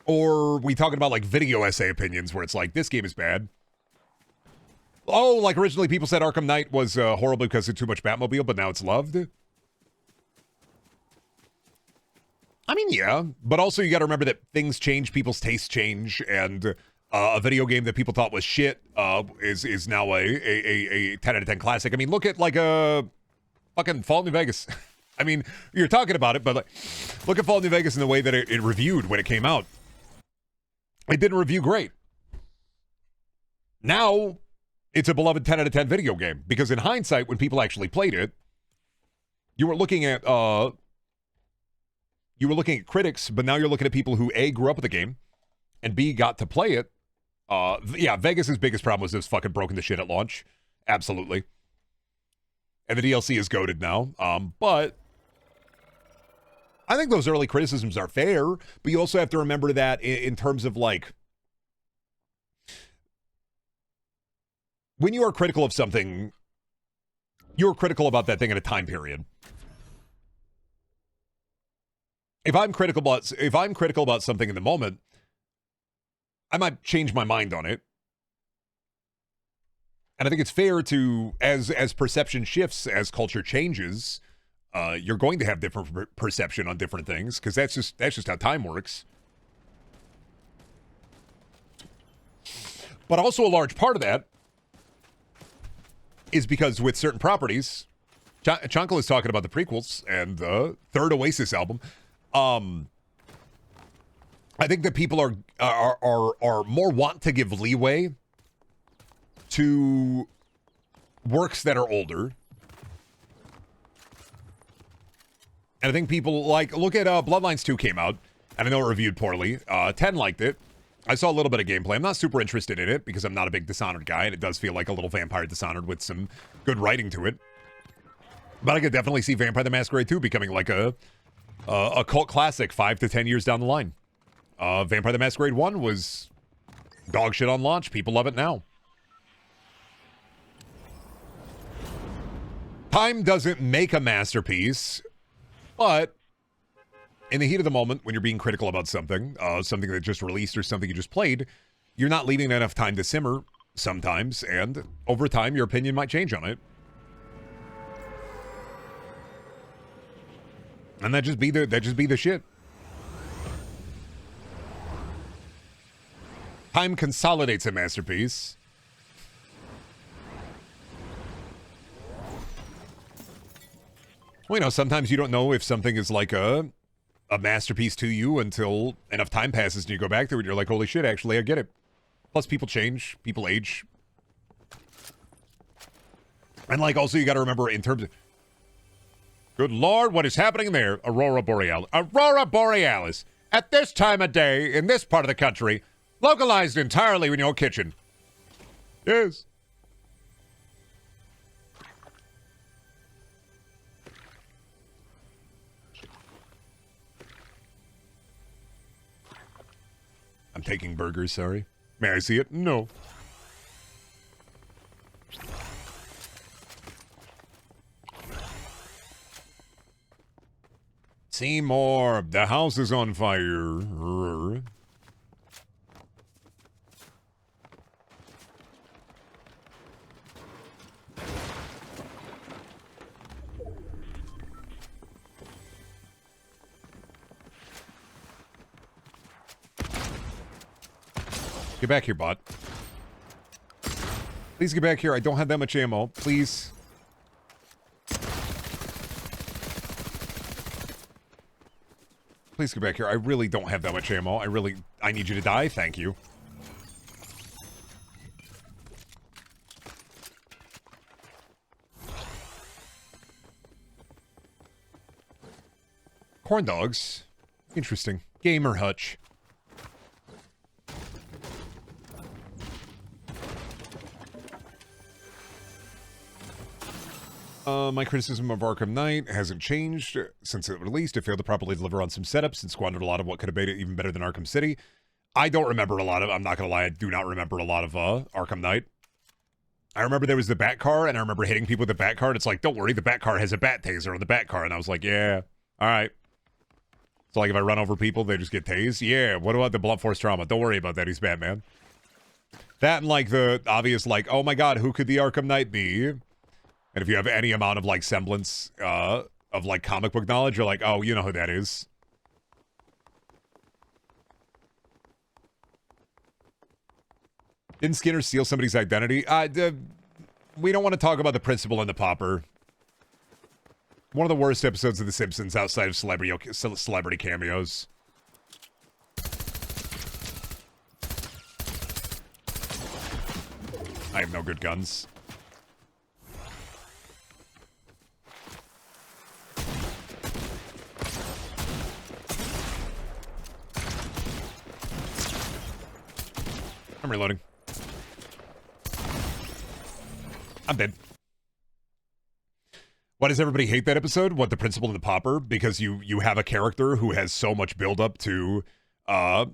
Or we talking about, like, video essay opinions where it's like, this game is bad. Oh, like, originally people said Arkham Knight was horrible because of too much Batmobile, but now it's loved. I mean, yeah, but also you got to remember that things change, people's tastes change, and a video game that people thought was shit is now a 10 out of 10 classic. I mean, look at like a fucking Fallout New Vegas. I mean, you're talking about it, but like, look at Fallout New Vegas in the way that it reviewed when it came out. It didn't review great. Now, it's a beloved 10 out of 10 video game, because in hindsight, when people actually played it, you were looking at critics, but now you're looking at people who A, grew up with the game, and B, got to play it. Yeah, Vegas's biggest problem was it was fucking broken to shit at launch. Absolutely. And the DLC is goated now. But I think those early criticisms are fair, but you also have to remember that in terms of, like, when you are critical of something, you're critical about that thing in a time period. If I'm critical about something in the moment, I might change my mind on it. And I think it's fair to, as perception shifts, as culture changes, you're going to have different perception on different things, because that's just how time works. But also a large part of that is because with certain properties, Chunkle is talking about the prequels and the third Oasis album. I think that people are more want to give leeway to works that are older. And I think people like, look at Bloodlines 2 came out, and I know it reviewed poorly. 10 liked it. I saw a little bit of gameplay. I'm not super interested in it because I'm not a big Dishonored guy, and it does feel like a little Vampire Dishonored with some good writing to it. But I could definitely see Vampire the Masquerade 2 becoming like a cult classic 5 to 10 years down the line. Vampire the Masquerade 1 was dog shit on launch. People love it now. Time doesn't make a masterpiece, but in the heat of the moment, when you're being critical about something, something that just released or something you just played, you're not leaving enough time to simmer sometimes, and over time, your opinion might change on it. And that just be the shit. Time consolidates a masterpiece. Well, you know, sometimes you don't know if something is like a masterpiece to you until enough time passes and you go back to it and you're like, holy shit, actually, I get it. Plus, people change. People age. And, like, also, you got to remember in terms of... Good Lord, what is happening there? Aurora Borealis. Aurora Borealis. At this time of day, in this part of the country, localized entirely in your kitchen. Yes. I'm taking burgers, sorry. May I see it? No. Seymour, the house is on fire. Get back here, bot. Please get back here. I don't have that much ammo. Please. Please get back here. I really don't have that much ammo. I need you to die. Thank you. Corn dogs. Interesting. Gamer hutch. My criticism of Arkham Knight hasn't changed since it released. It failed to properly deliver on some setups and squandered a lot of what could have made it even better than Arkham City. I don't remember a lot of... I'm not going to lie, I do not remember a lot of Arkham Knight. I remember there was the bat car, and I remember hitting people with the bat car, and it's like, don't worry, the bat car has a bat taser on the bat car. And I was like, yeah, all right. So, like, if I run over people, they just get tased? Yeah, what about the blunt force trauma? Don't worry about that, he's Batman. That and, like, the obvious, like, oh my god, who could the Arkham Knight be? And if you have any amount of, like, semblance of, like, comic book knowledge, you're like, oh, you know who that is. Didn't Skinner steal somebody's identity? We don't want to talk about the principal and the pauper. One of the worst episodes of The Simpsons outside of celebrity cameos. I have no good guns. I'm reloading. I'm dead. Why does everybody hate that episode? What, the principal and the pauper? Because you have a character who has so much buildup to, I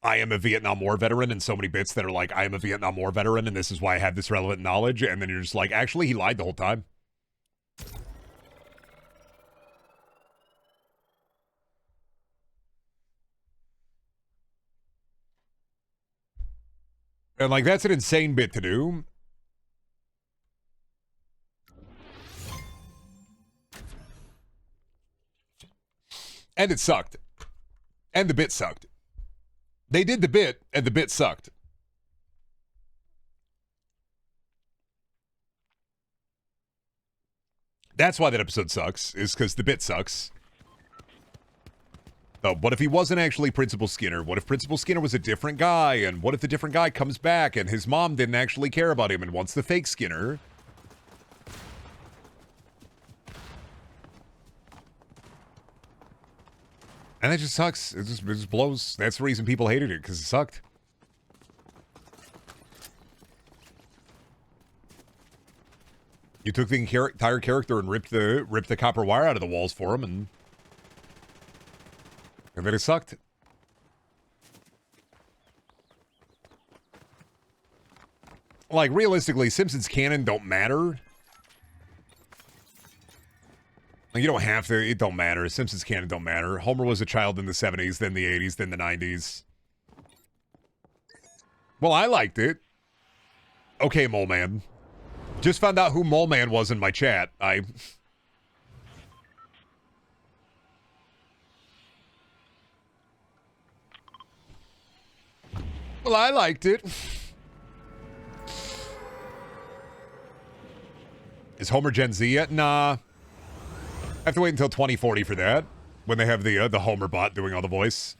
am a Vietnam War veteran, and so many bits that are like, I am a Vietnam War veteran, and this is why I have this relevant knowledge, and then you're just like, actually, he lied the whole time. And, like, that's an insane bit to do. And it sucked. And the bit sucked. They did the bit, and the bit sucked. That's why that episode sucks, is because the bit sucks. What if he wasn't actually Principal Skinner? What if Principal Skinner was a different guy? And what if the different guy comes back and his mom didn't actually care about him and wants the fake Skinner? And that just sucks. It just blows. That's the reason people hated it, because it sucked. You took the entire character and ripped the copper wire out of the walls for him, and then it sucked. Like, realistically, Simpsons canon don't matter. Like, you don't have to. It don't matter. Simpsons canon don't matter. Homer was a child in the 70s, then the 80s, then the 90s. Well, I liked it. Okay, Mole Man. Just found out who Mole Man was in my chat. Well, I liked it. Is Homer Gen Z yet? Nah. I have to wait until 2040 for that, when they have the Homer bot doing all the voice.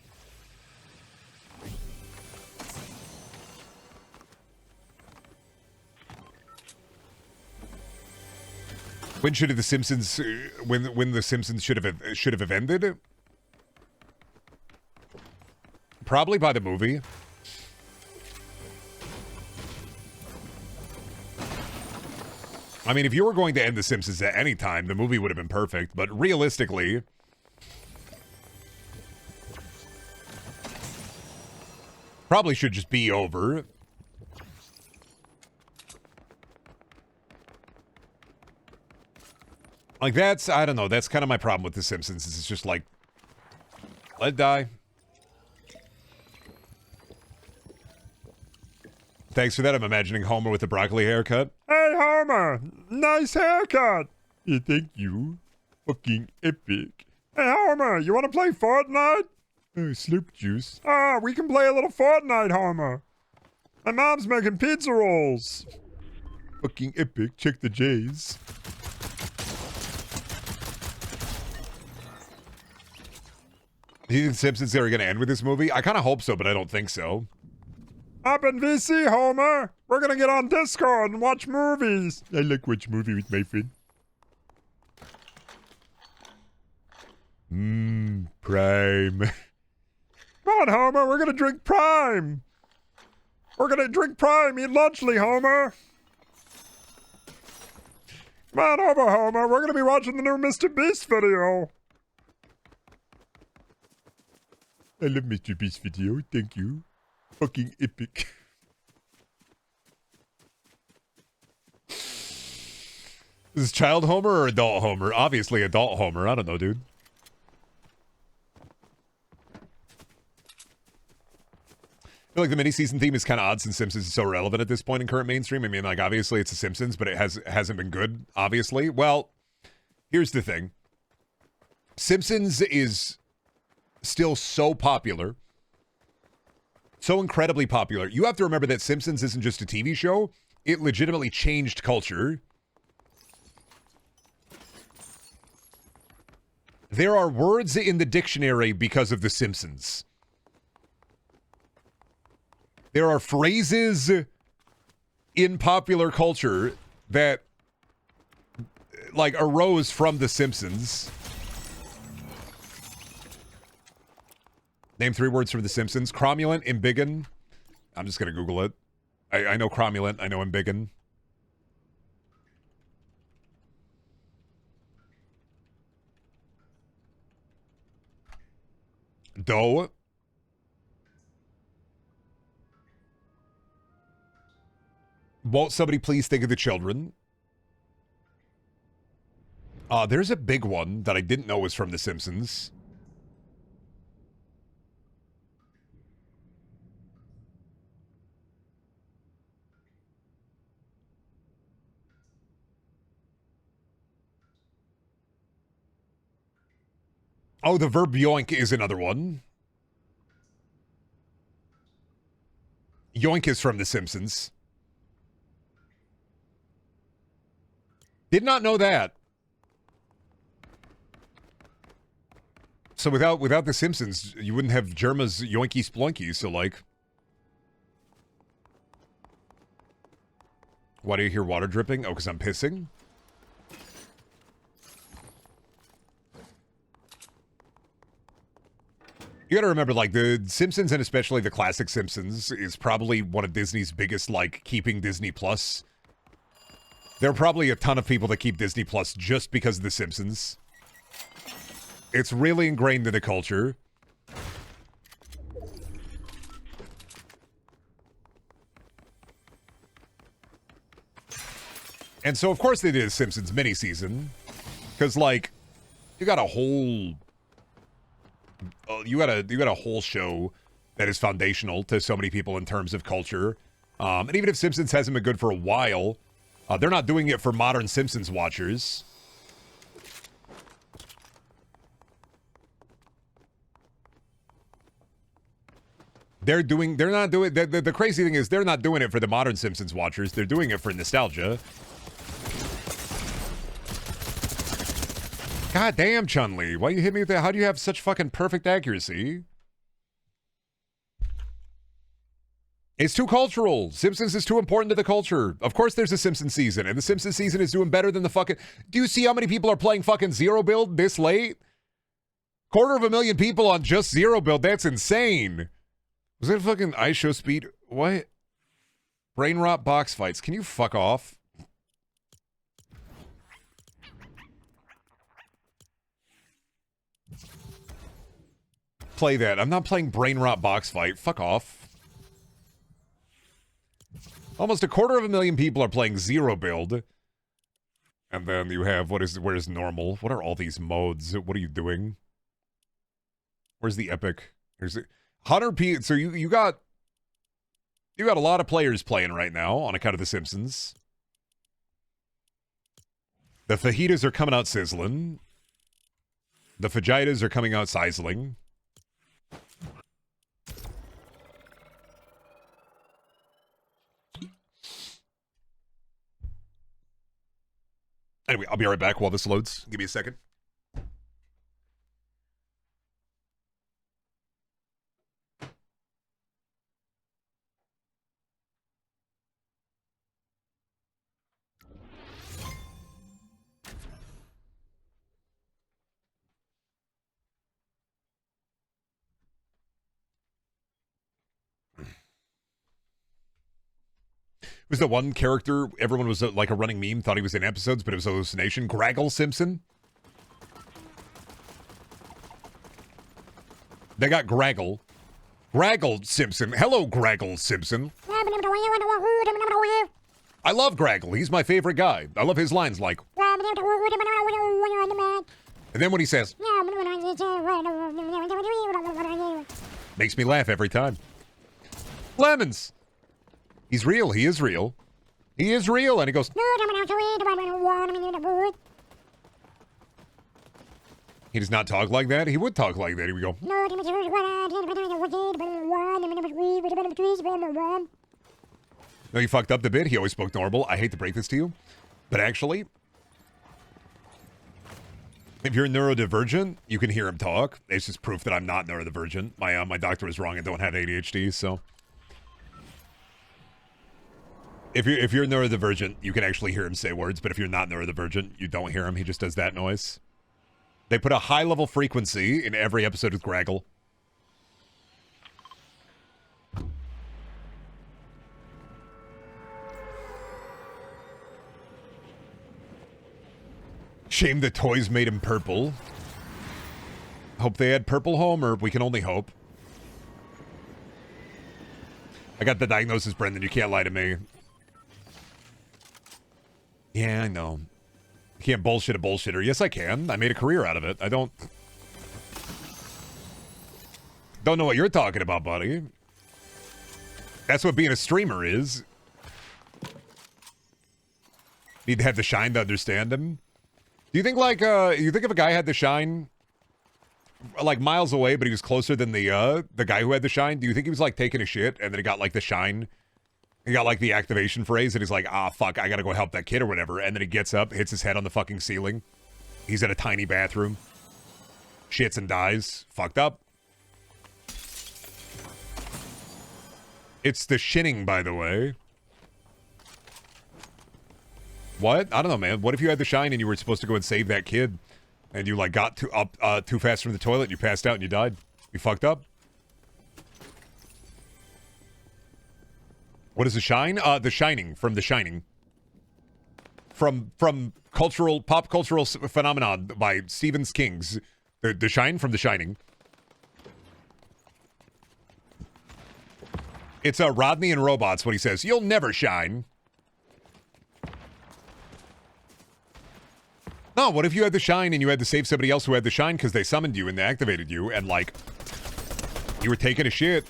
When should the Simpsons? When the Simpsons should have ended? Probably by the movie. I mean, if you were going to end The Simpsons at any time, the movie would have been perfect. But realistically, probably should just be over. Like, that's, I don't know, that's kind of my problem with The Simpsons. Is it's just like, let it die. Thanks for that. I'm imagining Homer with a broccoli haircut. Hey, Homer! Nice haircut! Yeah, thank you. Fucking epic. Hey, Homer, you want to play Fortnite? Oh, Slurp Juice. Ah, we can play a little Fortnite, Homer. My mom's making pizza rolls. Fucking epic. Check the J's. Do you think The Simpsons are going to end with this movie? I kind of hope so, but I don't think so. Up in VC, Homer! We're gonna get on Discord and watch movies! I like watch movie with my friend. Prime. Come on, Homer, we're gonna drink Prime! We're gonna drink Prime, eat lunchly, Homer! Come on over, Homer, we're gonna be watching the new Mr. Beast video! I love Mr. Beast video, thank you. Fucking epic. Is this child Homer or adult Homer? Obviously adult Homer. I don't know, dude. I feel like the mini-season theme is kind of odd since Simpsons is so relevant at this point in current mainstream. I mean, like, obviously it's a Simpsons, but it hasn't been good, obviously. Well, here's the thing. Simpsons is still so popular. So incredibly popular. You have to remember that Simpsons isn't just a TV show. It legitimately changed culture. There are words in the dictionary because of The Simpsons. There are phrases in popular culture that, like, arose from The Simpsons. Name 3 words from The Simpsons. Cromulent, embiggen. I'm just going to Google it. I know cromulent. I know embiggen. Dough. Won't somebody please think of the children? There's a big one that I didn't know was from The Simpsons. Oh, the verb yoink is another one. Yoink is from The Simpsons. Did not know that. So without The Simpsons, you wouldn't have Germa's Yoinky Splunky, so like... Why do you hear water dripping? Oh, because I'm pissing? You gotta remember, like, the Simpsons, and especially the classic Simpsons, is probably one of Disney's biggest, like, keeping Disney Plus. There are probably a ton of people that keep Disney Plus just because of the Simpsons. It's really ingrained in the culture. And so, of course, they did a Simpsons mini-season. Because, like, you got a whole... You got a whole show that is foundational to so many people in terms of culture. And even if Simpsons hasn't been good for a while, they're not doing it for modern Simpsons watchers. They're not doing, the crazy thing is they're not doing it for the modern Simpsons watchers. They're doing it for nostalgia. God damn, Chun-Li. Why you hit me with that? How do you have such fucking perfect accuracy? It's too cultural. Simpsons is too important to the culture. Of course there's a Simpsons season, and the Simpsons season is doing better than the fucking... Do you see how many people are playing fucking Zero Build this late? 250,000 people on just Zero Build. That's insane. Was that fucking ice show speed? What? Brain rot box fights. Can you fuck off? Play that. I'm not playing brain rot box fight. Fuck off. Almost 250,000 people are playing Zero Build. And then you have, where's normal? What are all these modes? What are you doing? Where's the epic? There's 100 p. So you got a lot of players playing right now on account of The Simpsons. The fajitas are coming out sizzling. The fajitas are coming out sizzling. Anyway, I'll be right back while this loads. Give me a second. Was the one character everyone was like a running meme, thought he was in episodes, but it was a hallucination? Graggle Simpson? They got Graggle. Graggle Simpson. Hello, Graggle Simpson. I love Graggle. He's my favorite guy. I love his lines like... And then when he says... Makes me laugh every time. Lemons! He's real. He is real. He is real. And he goes... He does not talk like that. He would talk like that. Here we go. No, you fucked up the bit. He always spoke normal. I hate to break this to you. But actually... If you're neurodivergent, you can hear him talk. It's just proof that I'm not neurodivergent. My doctor was wrong. I don't have ADHD, so... If you're neurodivergent, you can actually hear him say words, but if you're not neurodivergent, you don't hear him. He just does that noise. They put a high-level frequency in every episode with Graggle. Shame the toys made him purple. Hope they had purple Homer. We can only hope. I got the diagnosis, Brendan. You can't lie to me. Yeah, I know. You can't bullshit a bullshitter. Yes, I can. I made a career out of it. I don't know what you're talking about, buddy. That's what being a streamer is. Need to have the shine to understand him. Do you think, like, you think if a guy had the shine, like, miles away, but he was closer than the guy who had the shine, do you think he was, like, taking a shit, and then he got, like, the shine? He got, like, the activation phrase, and he's like, ah, fuck, I gotta go help that kid or whatever. And then he gets up, hits his head on the fucking ceiling. He's in a tiny bathroom. Shits and dies. Fucked up. It's the shinning, by the way. What? I don't know, man. What if you had the shine and you were supposed to go and save that kid, and you like got too fast from the toilet, and you passed out and you died? You fucked up. What is the shine? The Shining from The Shining. From pop cultural phenomenon by Stephen King's The Shine from The Shining. It's Rodney and Robots when he says, "You'll never shine." No, what if you had the shine and you had to save somebody else who had the shine because they summoned you and they activated you and, like, you were taking a shit.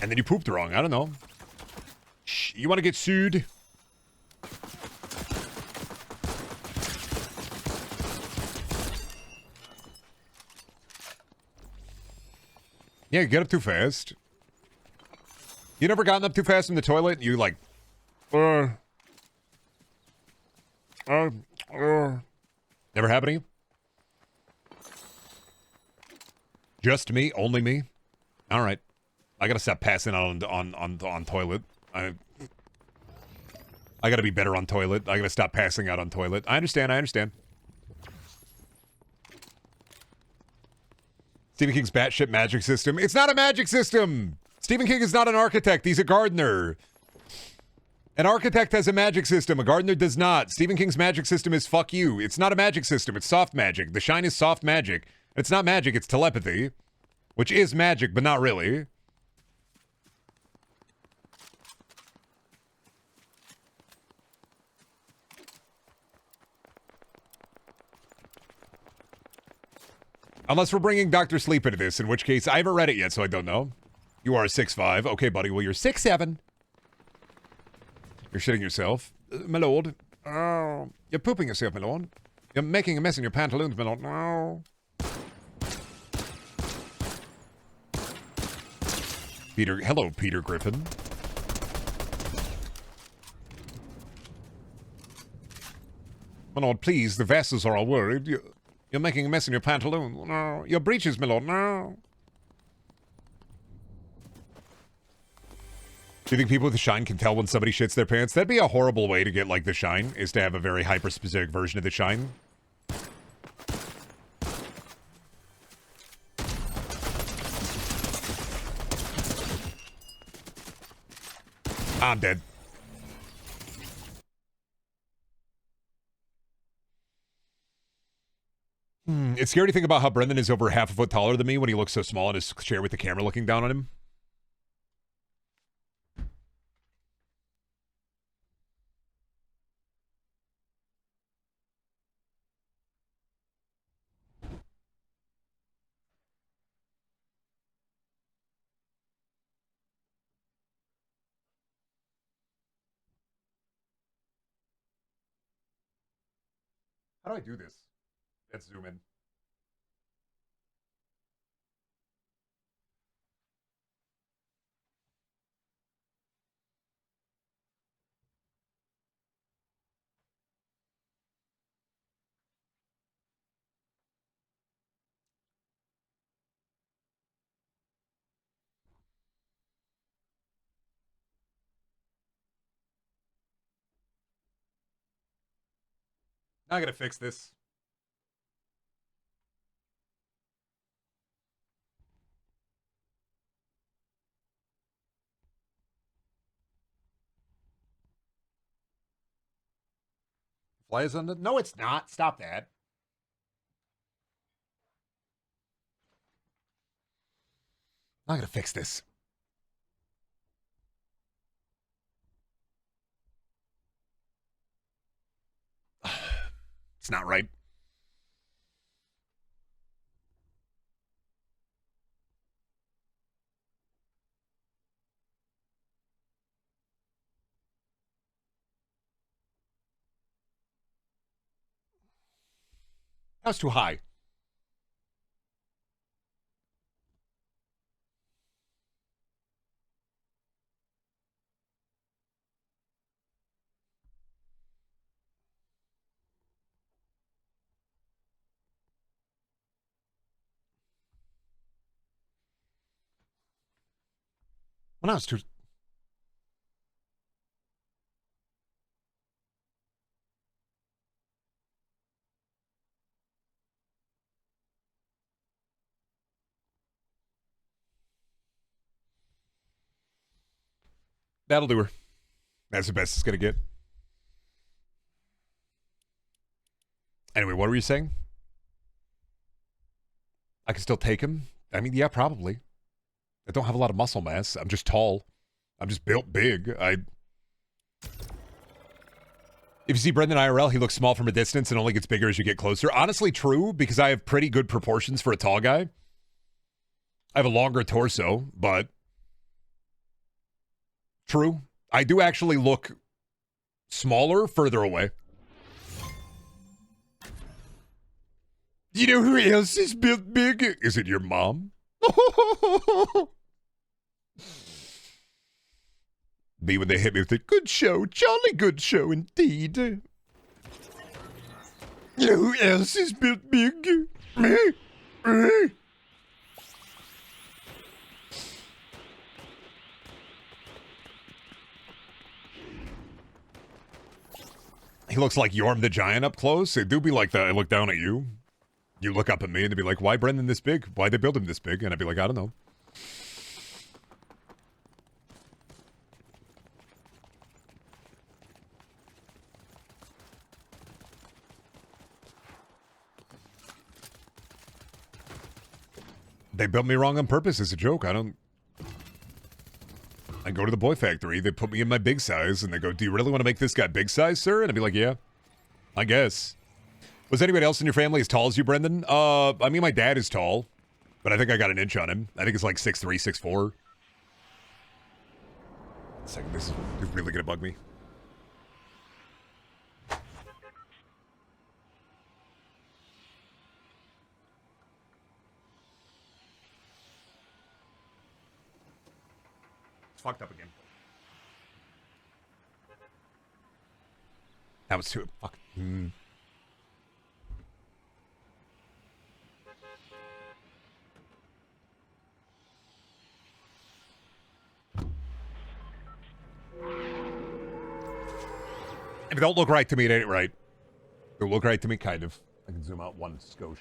And then you pooped wrong. I don't know. Shh, you want to get sued? Yeah, get up too fast. You never gotten up too fast in the toilet and you, like, never happened to you? Just me? Only me? All right. I gotta stop passing out on toilet. I gotta be better on toilet. I gotta stop passing out on toilet. I understand. Stephen King's batshit magic system. It's not a magic system! Stephen King is not an architect. He's a gardener. An architect has a magic system. A gardener does not. Stephen King's magic system is fuck you. It's not a magic system. It's soft magic. The Shine is soft magic. It's not magic. It's telepathy. Which is magic, but not really. Unless we're bringing Dr. Sleep into this, in which case I haven't read it yet, so I don't know. You are 6'5". Okay, buddy. Well, you're 6'7". You're shitting yourself. My lord. Oh, you're pooping yourself, my lord. You're making a mess in your pantaloons, my lord. No. Peter. Hello, Peter Griffin. My lord, please. The vassals are all worried. You're making a mess in your pantaloons. No. Your breeches, my lord. No. Do you think people with the shine can tell when somebody shits their pants? That'd be a horrible way to get, like, the shine, is to have a very hyper-specific version of the shine. I'm dead. It's scary to think about how Brendan is over half a foot taller than me when he looks so small in his chair with the camera looking down on him. How do I do this? Let's zoom in. Now I gotta fix this. Fly is on the... No, it's not. Stop that. Now I gotta fix this. It's not right. That was too high. Well, no, it's too... That'll do her. That's the best it's gonna get. Anyway, what were you saying? I can still take him? I mean, yeah, probably. I don't have a lot of muscle mass. I'm just tall. I'm just built big. If you see Brendan IRL, he looks small from a distance and only gets bigger as you get closer. Honestly, true, because I have pretty good proportions for a tall guy. I have a longer torso, but true. I do actually look smaller further away. You know who else is built big? Is it your mom? Me when they hit me with a good show, jolly good show indeed. You know who else is built big? Me? Me? He looks like Yorm the Giant up close. It do be like that. I look down at you. You look up at me and they'd be like, why Brendan this big? Why'd they build him this big? And I'd be like, I don't know. They built me wrong on purpose as a joke. I go to the boy factory. They put me in my big size and they go, do you really want to make this guy big size, sir? And I'd be like, yeah, I guess. Was anybody else in your family as tall as you, Brendan? I mean, my dad is tall, but I think I got an inch on him. I think it's like 6'3", 6'4". Second, this is really gonna bug me. It's fucked up again. That was too fuck. If it don't look right to me, it ain't right. It'll look right to me, kind of. I can zoom out one skosh.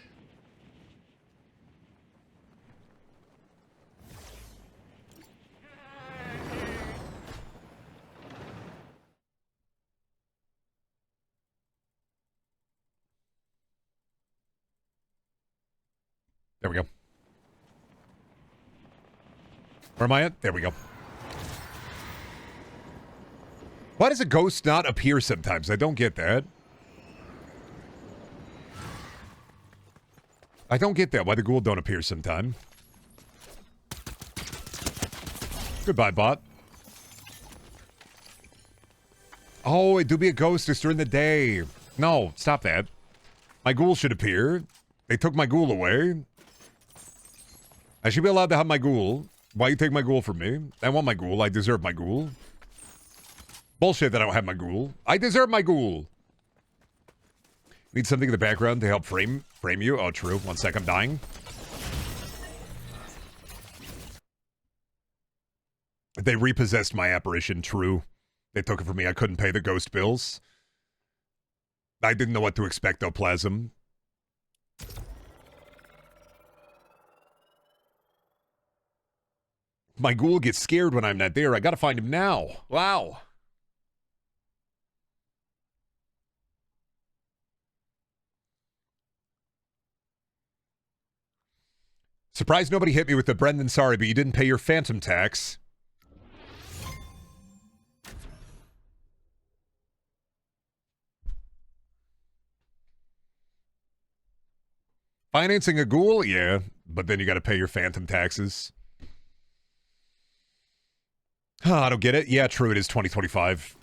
There we go. Where am I at? There we go. Why does a ghost not appear sometimes? I don't get that. I don't get that. Why the ghoul don't appear sometime. Goodbye, bot. Oh, it do be a ghost just during the day. No, stop that. My ghoul should appear. They took my ghoul away. I should be allowed to have my ghoul. Why you take my ghoul from me? I want my ghoul. I deserve my ghoul. Bullshit that I don't have my ghoul. I deserve my ghoul. Need something in the background to help frame you? Oh, true. 1 sec, I'm dying. They repossessed my apparition, true. They took it from me. I couldn't pay the ghost bills. I didn't know what to expect, though, Plasm. My ghoul gets scared when I'm not there. I gotta find him now. Wow. Surprised nobody hit me with the Brendan, sorry, but you didn't pay your phantom tax. Financing a ghoul? Yeah, but then you gotta pay your phantom taxes. I don't get it. Yeah, true, it is 2025.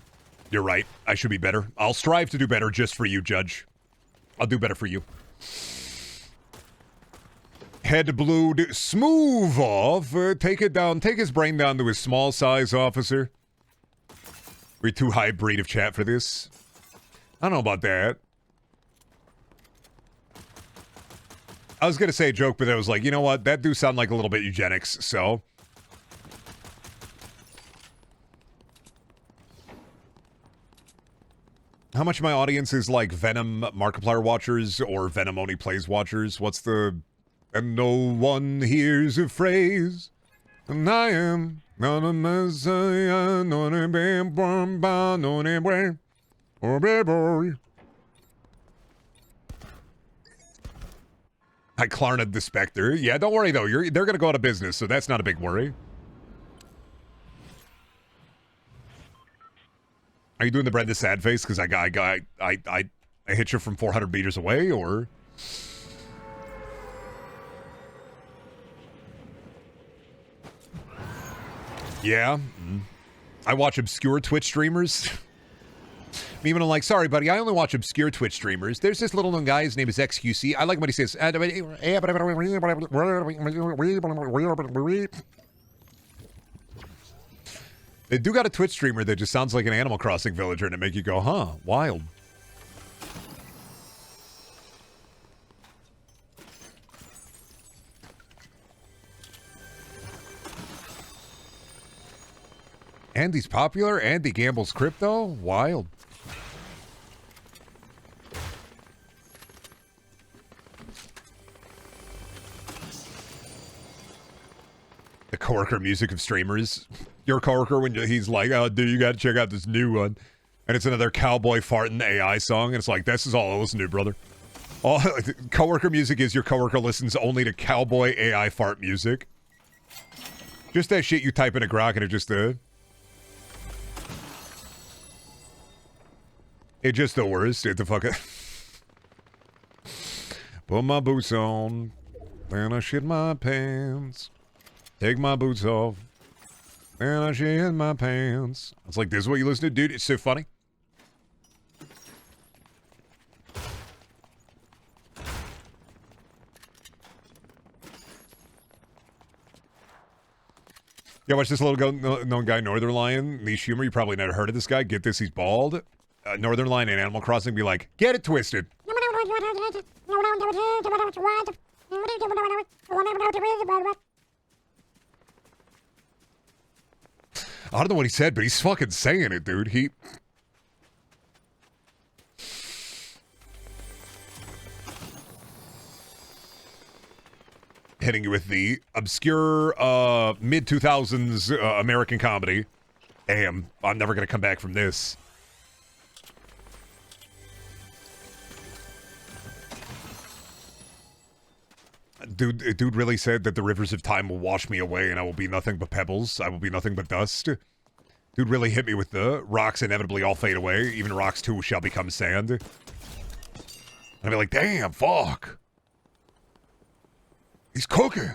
You're right. I should be better. I'll strive to do better just for you, Judge. I'll do better for you. Head blued. Smooth off. Take it down. Take his brain down to his small size, officer. We're too high breed of chat for this. I don't know about that. I was going to say a joke, but I was like, you know what? That do sound like a little bit eugenics, so... How much of my audience is like Venom Markiplier watchers or Venom Only Plays watchers? What's the... And no one hears a phrase, and I am not a messiah, not a bam, not a way, or boy. I Klarna the Spectre. Yeah, don't worry though. They're gonna go out of business, so that's not a big worry. Are you doing the Brenda sad face because I hit you from 400 meters away, or? Yeah. I watch obscure Twitch streamers. Even I'm like, sorry, buddy, I only watch obscure Twitch streamers. There's this little known guy, his name is XQC. I like what he says. They do got a Twitch streamer that just sounds like an Animal Crossing villager and it make you go, huh, wild. Andy's popular. Andy gambles crypto. Wild. The coworker music of streamers. Your coworker when he's like, oh, dude, you gotta check out this new one. And it's another cowboy farting AI song. And it's like, this is all I listen to, brother. All coworker music is your coworker listens only to cowboy AI fart music. Just that shit you type in a grok and it just, it's just the worst. It the fuck. Put my boots on, then I shit my pants. Take my boots off, then I shit my pants. It's like, this is what you listen to, dude. It's so funny. Yeah, watch this little known guy, Northern Lion, niche humor. You probably never heard of this guy. Get this, he's bald. Northern Lion in Animal Crossing be like, get it twisted. I don't know what he said, but he's fucking saying it, dude. Hitting you with the obscure mid-2000s American comedy. Damn, I'm never going to come back from this. Dude really said that the rivers of time will wash me away and I will be nothing but pebbles. I will be nothing but dust. Dude really hit me with the rocks inevitably all fade away. Even rocks too shall become sand. And I'd be like, damn, fuck. He's cooking.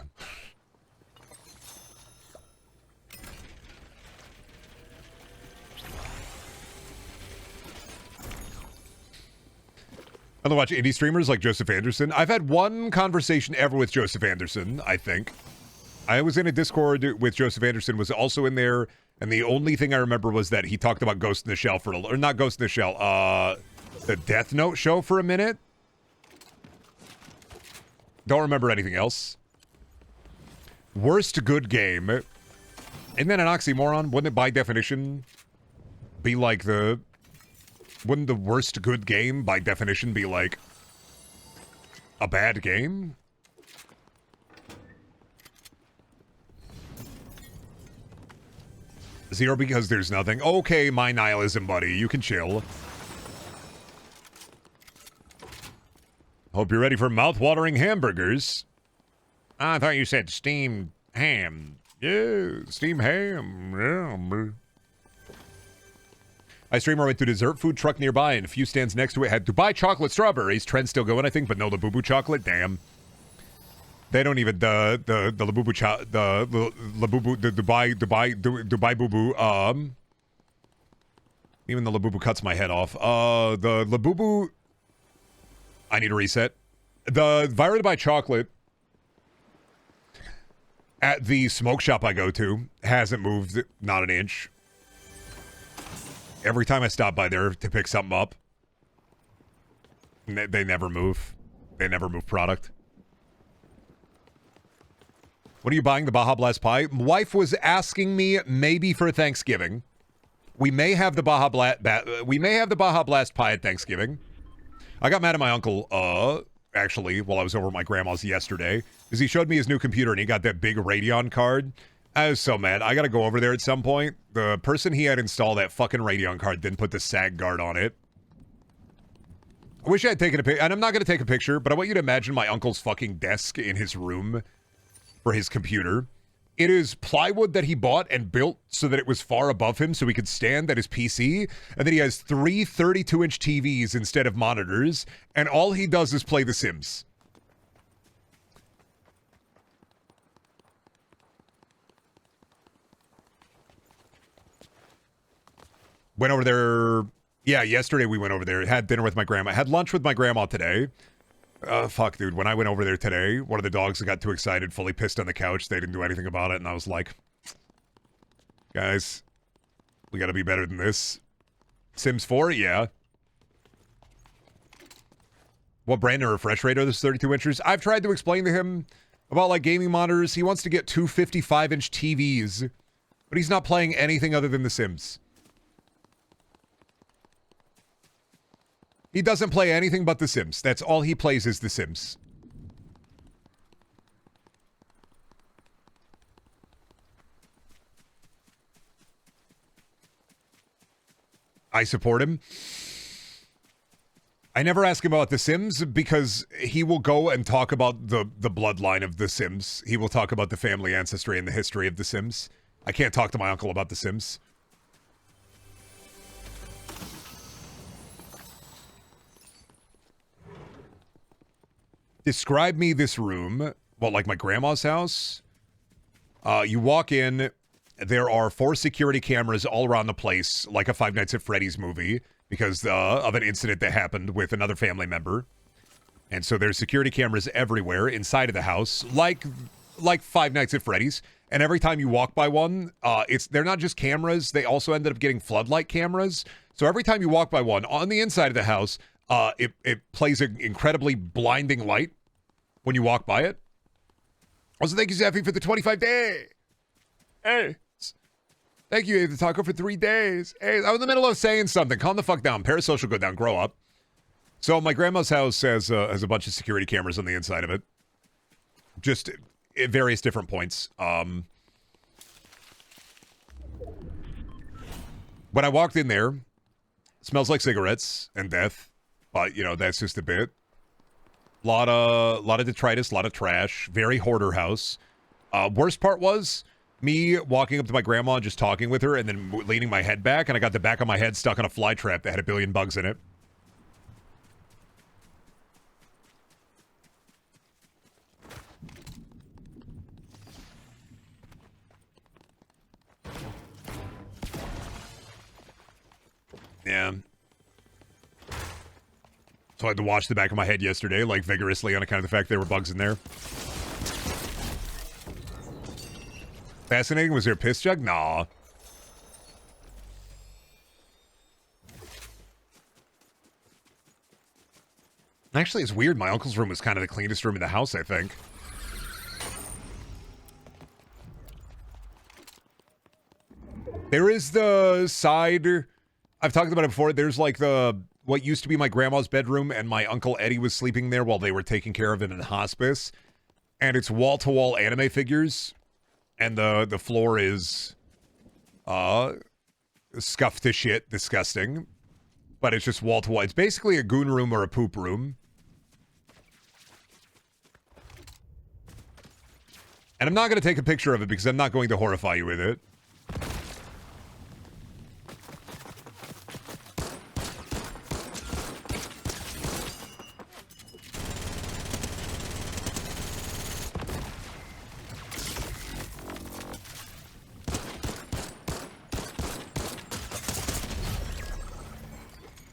I don't watch indie streamers like Joseph Anderson. I've had one conversation ever with Joseph Anderson, I think. I was in a Discord with Joseph Anderson, was also in there, and the only thing I remember was that he talked about Ghost in the Shell or not Ghost in the Shell, the Death Note show for a minute. Don't remember anything else. Worst good game. Isn't that an oxymoron? Wouldn't it by definition be like the... Wouldn't the worst good game, by definition, be like a bad game? Zero because there's nothing. Okay, my nihilism, buddy. You can chill. Hope you're ready for mouth-watering hamburgers. I thought you said steamed ham. Yeah, steamed ham. Yeah. I streamer went to a dessert food truck nearby, and a few stands next to it had Dubai chocolate strawberries. Trend still going, I think, but no Labubu chocolate. Damn, they don't even the Labubu the Labubu the Dubai Boo Boo. Even the Labubu cuts my head off. The Labubu. I need a reset. The Vira Dubai chocolate at the smoke shop I go to hasn't moved not an inch. Every time I stop by there to pick something up, they never move. They never move product. What are you buying? The Baja Blast Pie? My wife was asking me maybe for Thanksgiving. We may have the Baja Blast. We may have the Baja Blast pie at Thanksgiving. I got mad at my uncle, actually, while I was over at my grandma's yesterday, because he showed me his new computer and he got that big Radeon card. I was so mad. I got to go over there at some point. The person he had installed that fucking Radeon card didn't put the SAG guard on it. I wish I had taken a picture, and I'm not going to take a picture, but I want you to imagine my uncle's fucking desk in his room for his computer. It is plywood that he bought and built so that it was far above him so he could stand at his PC. And then he has three 32-inch TVs instead of monitors. And all he does is play The Sims. Went over there. Yeah, yesterday we went over there. Had dinner with my grandma. Had lunch with my grandma today. Fuck, dude. When I went over there today, one of the dogs got too excited, fully pissed on the couch. They didn't do anything about it. And I was like, guys, we got to be better than this. Sims 4? Yeah. What brand or refresh rate are those 32 inches? I've tried to explain to him about like gaming monitors. He wants to get two 55-inch TVs, but he's not playing anything other than The Sims. He doesn't play anything but The Sims. That's all he plays is The Sims. I support him. I never ask him about The Sims because he will go and talk about the bloodline of The Sims. He will talk about the family ancestry and the history of The Sims. I can't talk to my uncle about The Sims. Describe me this room. What, like my grandma's house? You walk in. There are 4 security cameras all around the place, like a Five Nights at Freddy's movie, because of an incident that happened with another family member. And so there's security cameras everywhere inside of the house, like Five Nights at Freddy's. And every time you walk by one, they're not just cameras. They also ended up getting floodlight cameras. So every time you walk by one on the inside of the house, it plays an incredibly blinding light when you walk by it. Also, thank you, Zeffy, for the 25 day. Hey. Thank you, the taco, for 3 days. Hey, I was in the middle of saying something. Calm the fuck down. Parasocial, go down. Grow up. So my grandma's house has a bunch of security cameras on the inside of it. Just at various different points. When I walked in there, it smells like cigarettes and death. But, you know, that's just a bit. Lot of detritus, a lot of trash. Very hoarder house. Worst part was me walking up to my grandma and just talking with her and then leaning my head back, and I got the back of my head stuck on a fly trap that had 1 billion bugs in it. Yeah. So I had to wash the back of my head yesterday, like vigorously, on account of the fact there were bugs in there. Fascinating. Was there a piss jug? Nah. Actually, it's weird. My uncle's room was kind of the cleanest room in the house, I think. There is the side... I've talked about it before. There's like what used to be my grandma's bedroom, and my Uncle Eddie was sleeping there while they were taking care of him in hospice. And it's wall-to-wall anime figures. And the floor is scuffed to shit, disgusting. But it's just wall-to-wall. It's basically a goon room or a poop room. And I'm not going to take a picture of it because I'm not going to horrify you with it.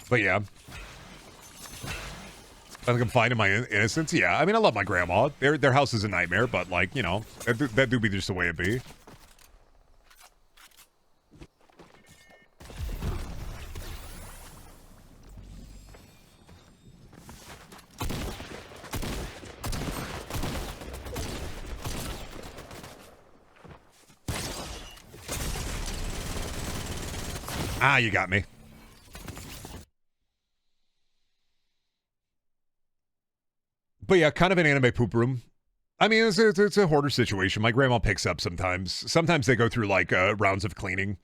But yeah. I think I'm fine in my innocence. Yeah, I mean, I love my grandma. Their house is a nightmare, but like, you know, that do be just the way it be. Ah, you got me. But yeah, kind of an anime poop room. I mean, it's a hoarder situation. My grandma picks up sometimes. Sometimes they go through like rounds of cleaning.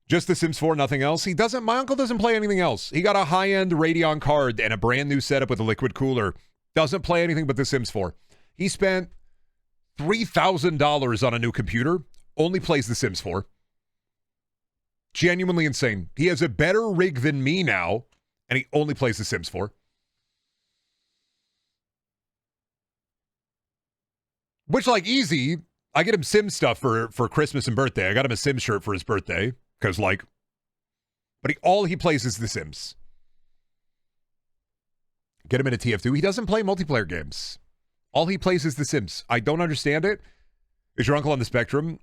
Just The Sims 4, nothing else. He doesn't. My uncle doesn't play anything else. He got a high-end Radeon card and a brand new setup with a liquid cooler. Doesn't play anything but The Sims 4. He spent $3,000 on a new computer. Only plays The Sims 4. Genuinely insane. He has a better rig than me now, and he only plays The Sims 4. Which, like, easy. I get him Sims stuff for Christmas and birthday. I got him a Sims shirt for his birthday. Because, like, but all he plays is The Sims. Get him in a TF2. He doesn't play multiplayer games. All he plays is The Sims. I don't understand it. Is your uncle on the spectrum?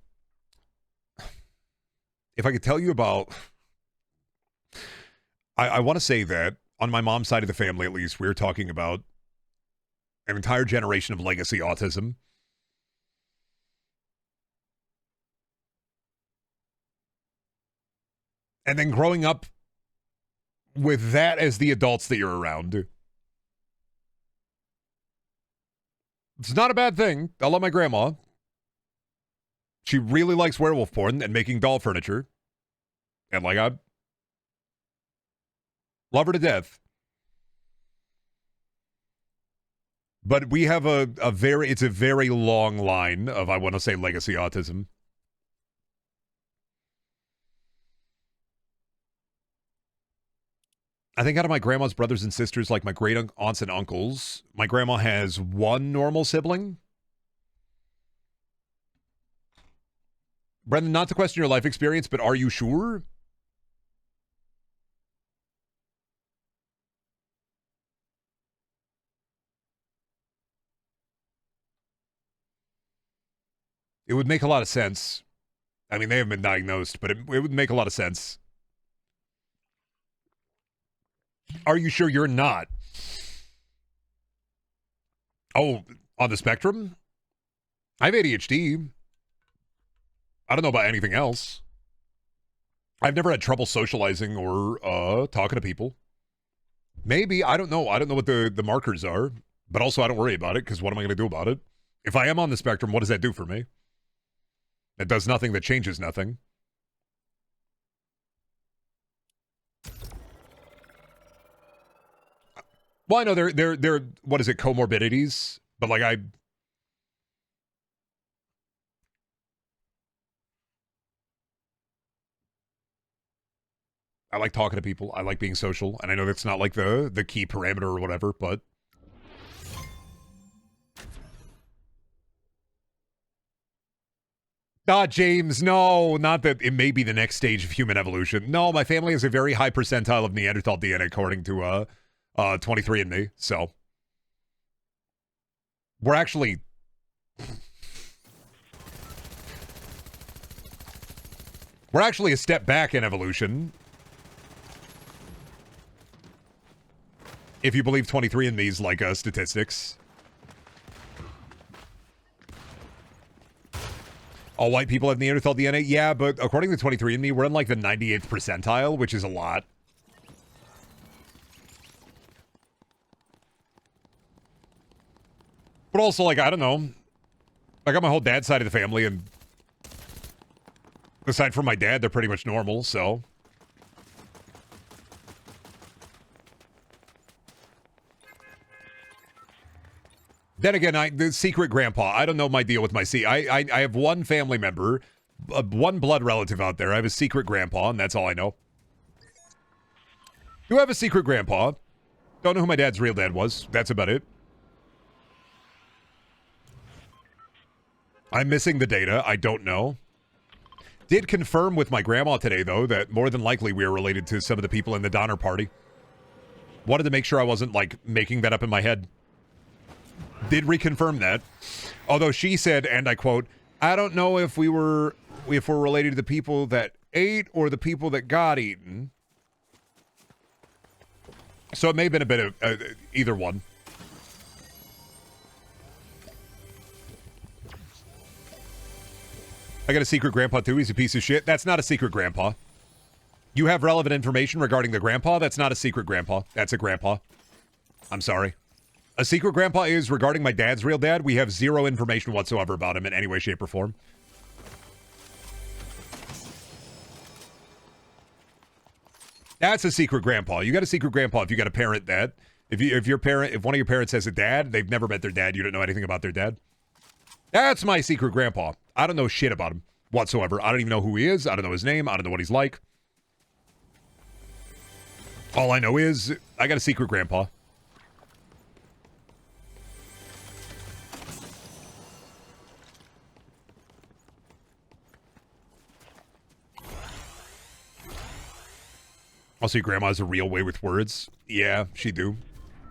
If I could tell you about... I want to say that on my mom's side of the family, at least, we're talking about an entire generation of legacy autism. And then growing up with that as the adults that you're around. It's not a bad thing. I love my grandma. She really likes werewolf porn and making doll furniture. And like, I love her to death. But we have it's a very long line of, I want to say, legacy autism. I think out of my grandma's brothers and sisters, like my great aunts and uncles, my grandma has one normal sibling. Brendan, not to question your life experience, but are you sure? It would make a lot of sense. I mean, they haven't been diagnosed, but it would make a lot of sense. Are you sure you're not? Oh, on the spectrum? I have ADHD. I don't know about anything else. I've never had trouble socializing or talking to people. Maybe. I don't know. I don't know what the markers are. But also, I don't worry about it, because what am I going to do about it? If I am on the spectrum, what does that do for me? It does nothing that changes nothing. Well, I know they're what is it, comorbidities? But like I like talking to people. I like being social, and I know that's not like the key parameter or whatever, but James, no, not that it may be the next stage of human evolution. No, my family has a very high percentile of Neanderthal DNA according to 23andMe. So we're actually a step back in evolution. If you believe 23andMe's like statistics. All white people have Neanderthal DNA? Yeah, but according to 23andMe, we're in like the 98th percentile, which is a lot. But also, like, I don't know. I got my whole dad's side of the family, and aside from my dad, they're pretty much normal, so. Then again, the secret grandpa. I don't know my deal with my I have one family member, one blood relative out there. I have a secret grandpa, and that's all I know. Do have a secret grandpa. Don't know who my dad's real dad was. That's about it. I'm missing the data. I don't know. Did confirm with my grandma today, though, that more than likely we are related to some of the people in the Donner Party. Wanted to make sure I wasn't, like, making that up in my head. Did reconfirm that. Although she said, and I quote, I don't know if we're related to the people that ate or the people that got eaten. So it may have been a bit of either one. I got a secret grandpa too. He's a piece of shit. That's not a secret grandpa. You have relevant information regarding the grandpa. That's not a secret grandpa. That's a grandpa. I'm sorry. A secret grandpa is regarding my dad's real dad. We have zero information whatsoever about him in any way, shape, or form. That's a secret grandpa. You got a secret grandpa if you got a parent dad. If one of your parents has a dad, they've never met their dad, you don't know anything about their dad. That's my secret grandpa. I don't know shit about him whatsoever. I don't even know who he is. I don't know his name. I don't know what he's like. All I know is I got a secret grandpa. Also, your grandma has a real way with words. Yeah, she do.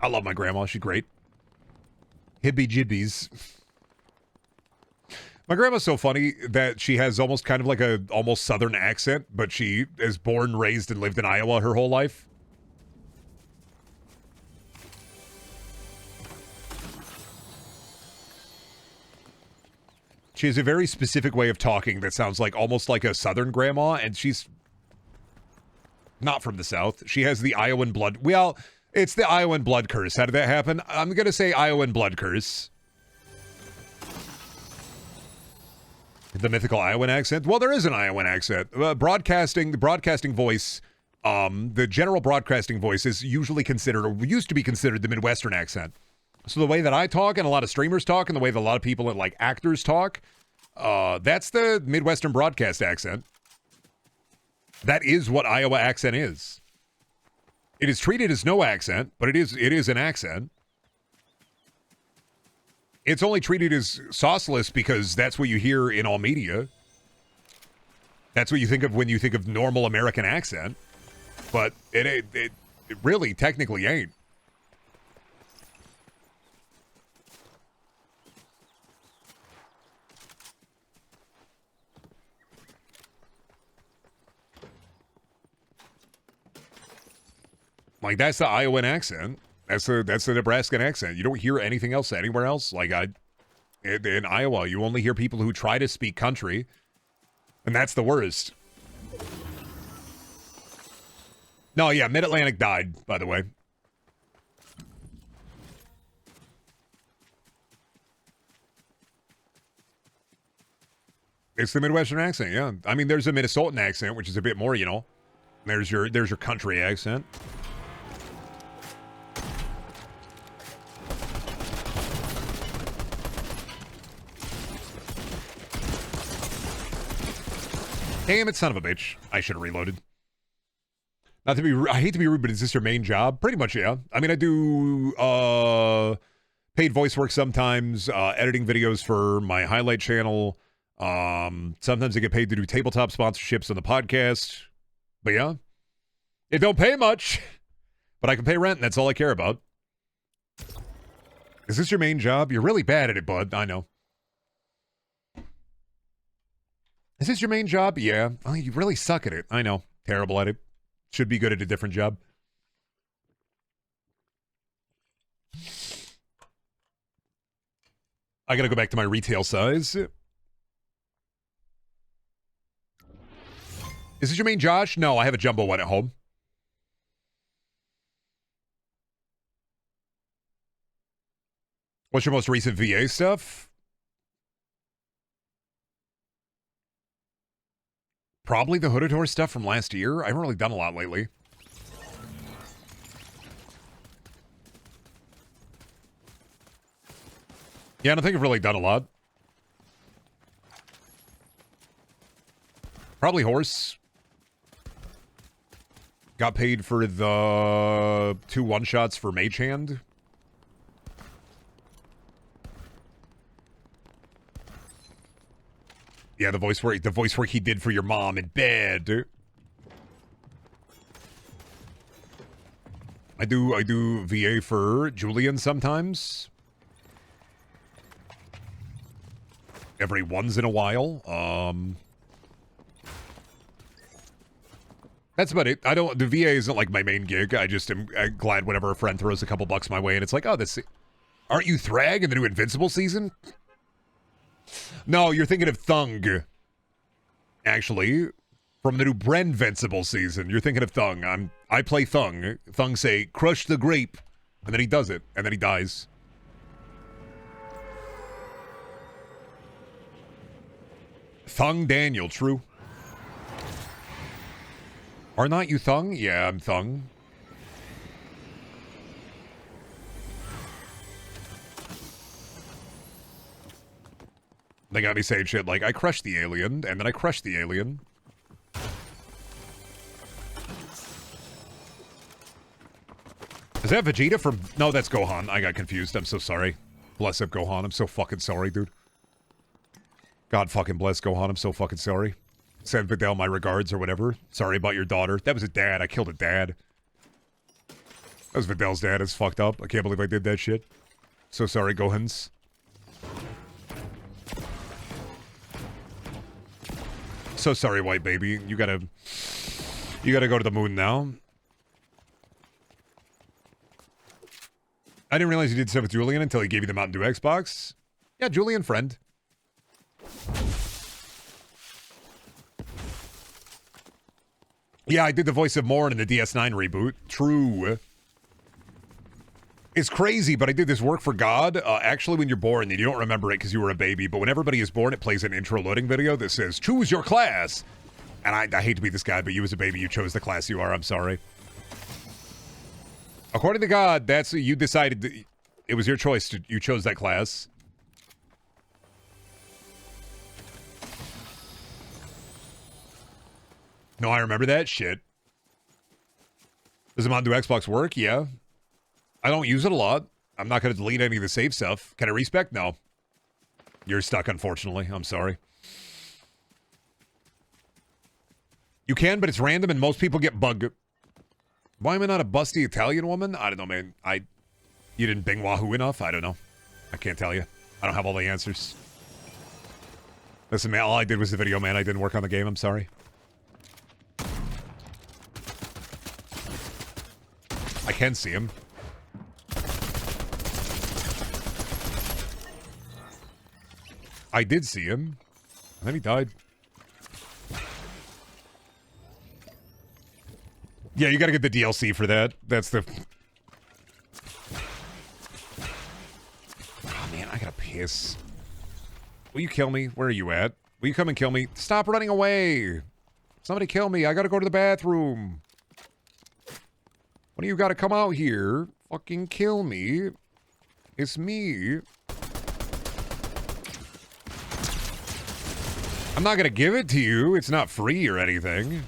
I love my grandma. She's great. Hibby jibbies. My grandma's so funny that she has almost kind of like a almost southern accent, but she is born, raised, and lived in Iowa her whole life. She has a very specific way of talking that sounds like almost like a southern grandma, and she's not from the South. She has the Iowan blood. Well, it's the Iowan blood curse. How did that happen? I'm going to say Iowan blood curse. The mythical Iowan accent? Well, there is an Iowan accent. The broadcasting voice, the general broadcasting voice is usually considered, or used to be considered, the Midwestern accent. So the way that I talk and a lot of streamers talk and the way that a lot of people, like actors talk, that's the Midwestern broadcast accent. That is what Iowa accent is. It is treated as no accent, but it is an accent. It's only treated as sauceless because that's what you hear in all media. That's what you think of when you think of normal American accent. But it really technically ain't. Like, that's the Iowan accent. That's the Nebraskan accent. You don't hear anything else anywhere else. Like, in Iowa, you only hear people who try to speak country, and that's the worst. No, yeah, Mid-Atlantic died, by the way. It's the Midwestern accent, yeah. I mean, there's a Minnesotan accent, which is a bit more, you know. There's your country accent. Damn it, son of a bitch. I should have reloaded. Not to be I hate to be rude, but is this your main job? Pretty much, yeah. I mean, I do paid voice work sometimes, editing videos for my highlight channel. Sometimes I get paid to do tabletop sponsorships on the podcast. But yeah, it don't pay much, but I can pay rent, and that's all I care about. Is this your main job? You're really bad at it, bud. I know. Is this your main job? Yeah. Oh, you really suck at it. I know. Terrible at it. Should be good at a different job. I gotta go back to my retail size. Is this your main Josh? No, I have a jumbo one at home. What's your most recent VA stuff? Probably the Hoodador stuff from last year. I haven't really done a lot lately. Yeah, I don't think I've really done a lot. Probably horse. Got paid for the 2 one-shots for Mage Hand. Yeah, the voice work he did for your mom in bed. I do VA for Julian sometimes. Every once in a while. That's about it. The VA isn't like my main gig. I just am glad whenever a friend throws a couple bucks my way and it's like, oh, aren't you Thrag in the new Invincible season? No, you're thinking of Thung. Actually, from the new Brendaniel season. You're thinking of Thung. I play Thung. Thung say, crush the grape. And then he does it. And then he dies. Thung Daniel, true. Are not you Thung? Yeah, I'm Thung. They got me saying shit like, I crushed the alien, and then I crushed the alien. Is that Vegeta from... No, that's Gohan. I got confused. I'm so sorry. Bless up, Gohan. I'm so fucking sorry, dude. God fucking bless Gohan. I'm so fucking sorry. Send Videl my regards or whatever. Sorry about your daughter. That was a dad. I killed a dad. That was Videl's dad. It's fucked up. I can't believe I did that shit. So sorry, Gohans. So sorry, white baby. You gotta go to the moon now. I didn't realize you did stuff with Julian until he gave you the Mountain Dew Xbox. Yeah, Julian, friend. Yeah, I did the voice of Morn in the DS9 reboot. True. It's crazy, but I did this work for God. Actually, when you're born, and you don't remember it because you were a baby, but when everybody is born, it plays an intro loading video that says, choose your class. And I hate to be this guy, but you as a baby, you chose the class you are. I'm sorry. According to God, that's you decided. It was your choice. You chose that class. No, I remember that shit. Does the Mountain Dew Xbox work? Yeah. I don't use it a lot. I'm not going to delete any of the save stuff. Can I respec? No. You're stuck, unfortunately. I'm sorry. You can, but it's random and most people get bug. Why am I not a busty Italian woman? I don't know, man. You didn't bing Wahoo enough? I don't know. I can't tell you. I don't have all the answers. Listen, man, all I did was the video, man. I didn't work on the game. I'm sorry. I can see him. I did see him. And then he died. Yeah, you gotta get the DLC for that. That's the... Oh, man, I gotta piss. Will you kill me? Where are you at? Will you come and kill me? Stop running away! Somebody kill me. I gotta go to the bathroom. When you gotta come out here, fucking kill me. It's me. I'm not gonna give it to you. It's not free or anything.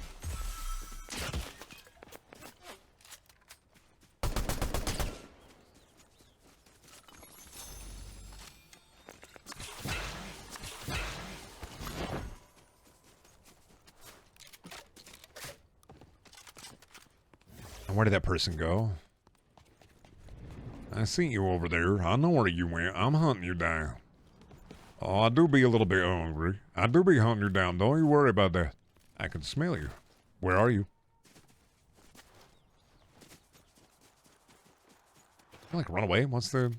And where did that person go? I see you over there. I know where you went. I'm hunting you down. Oh, I do be a little bit hungry. I do be hunting you down. Don't you worry about that. I can smell you. Where are you? Like, run away? What's the...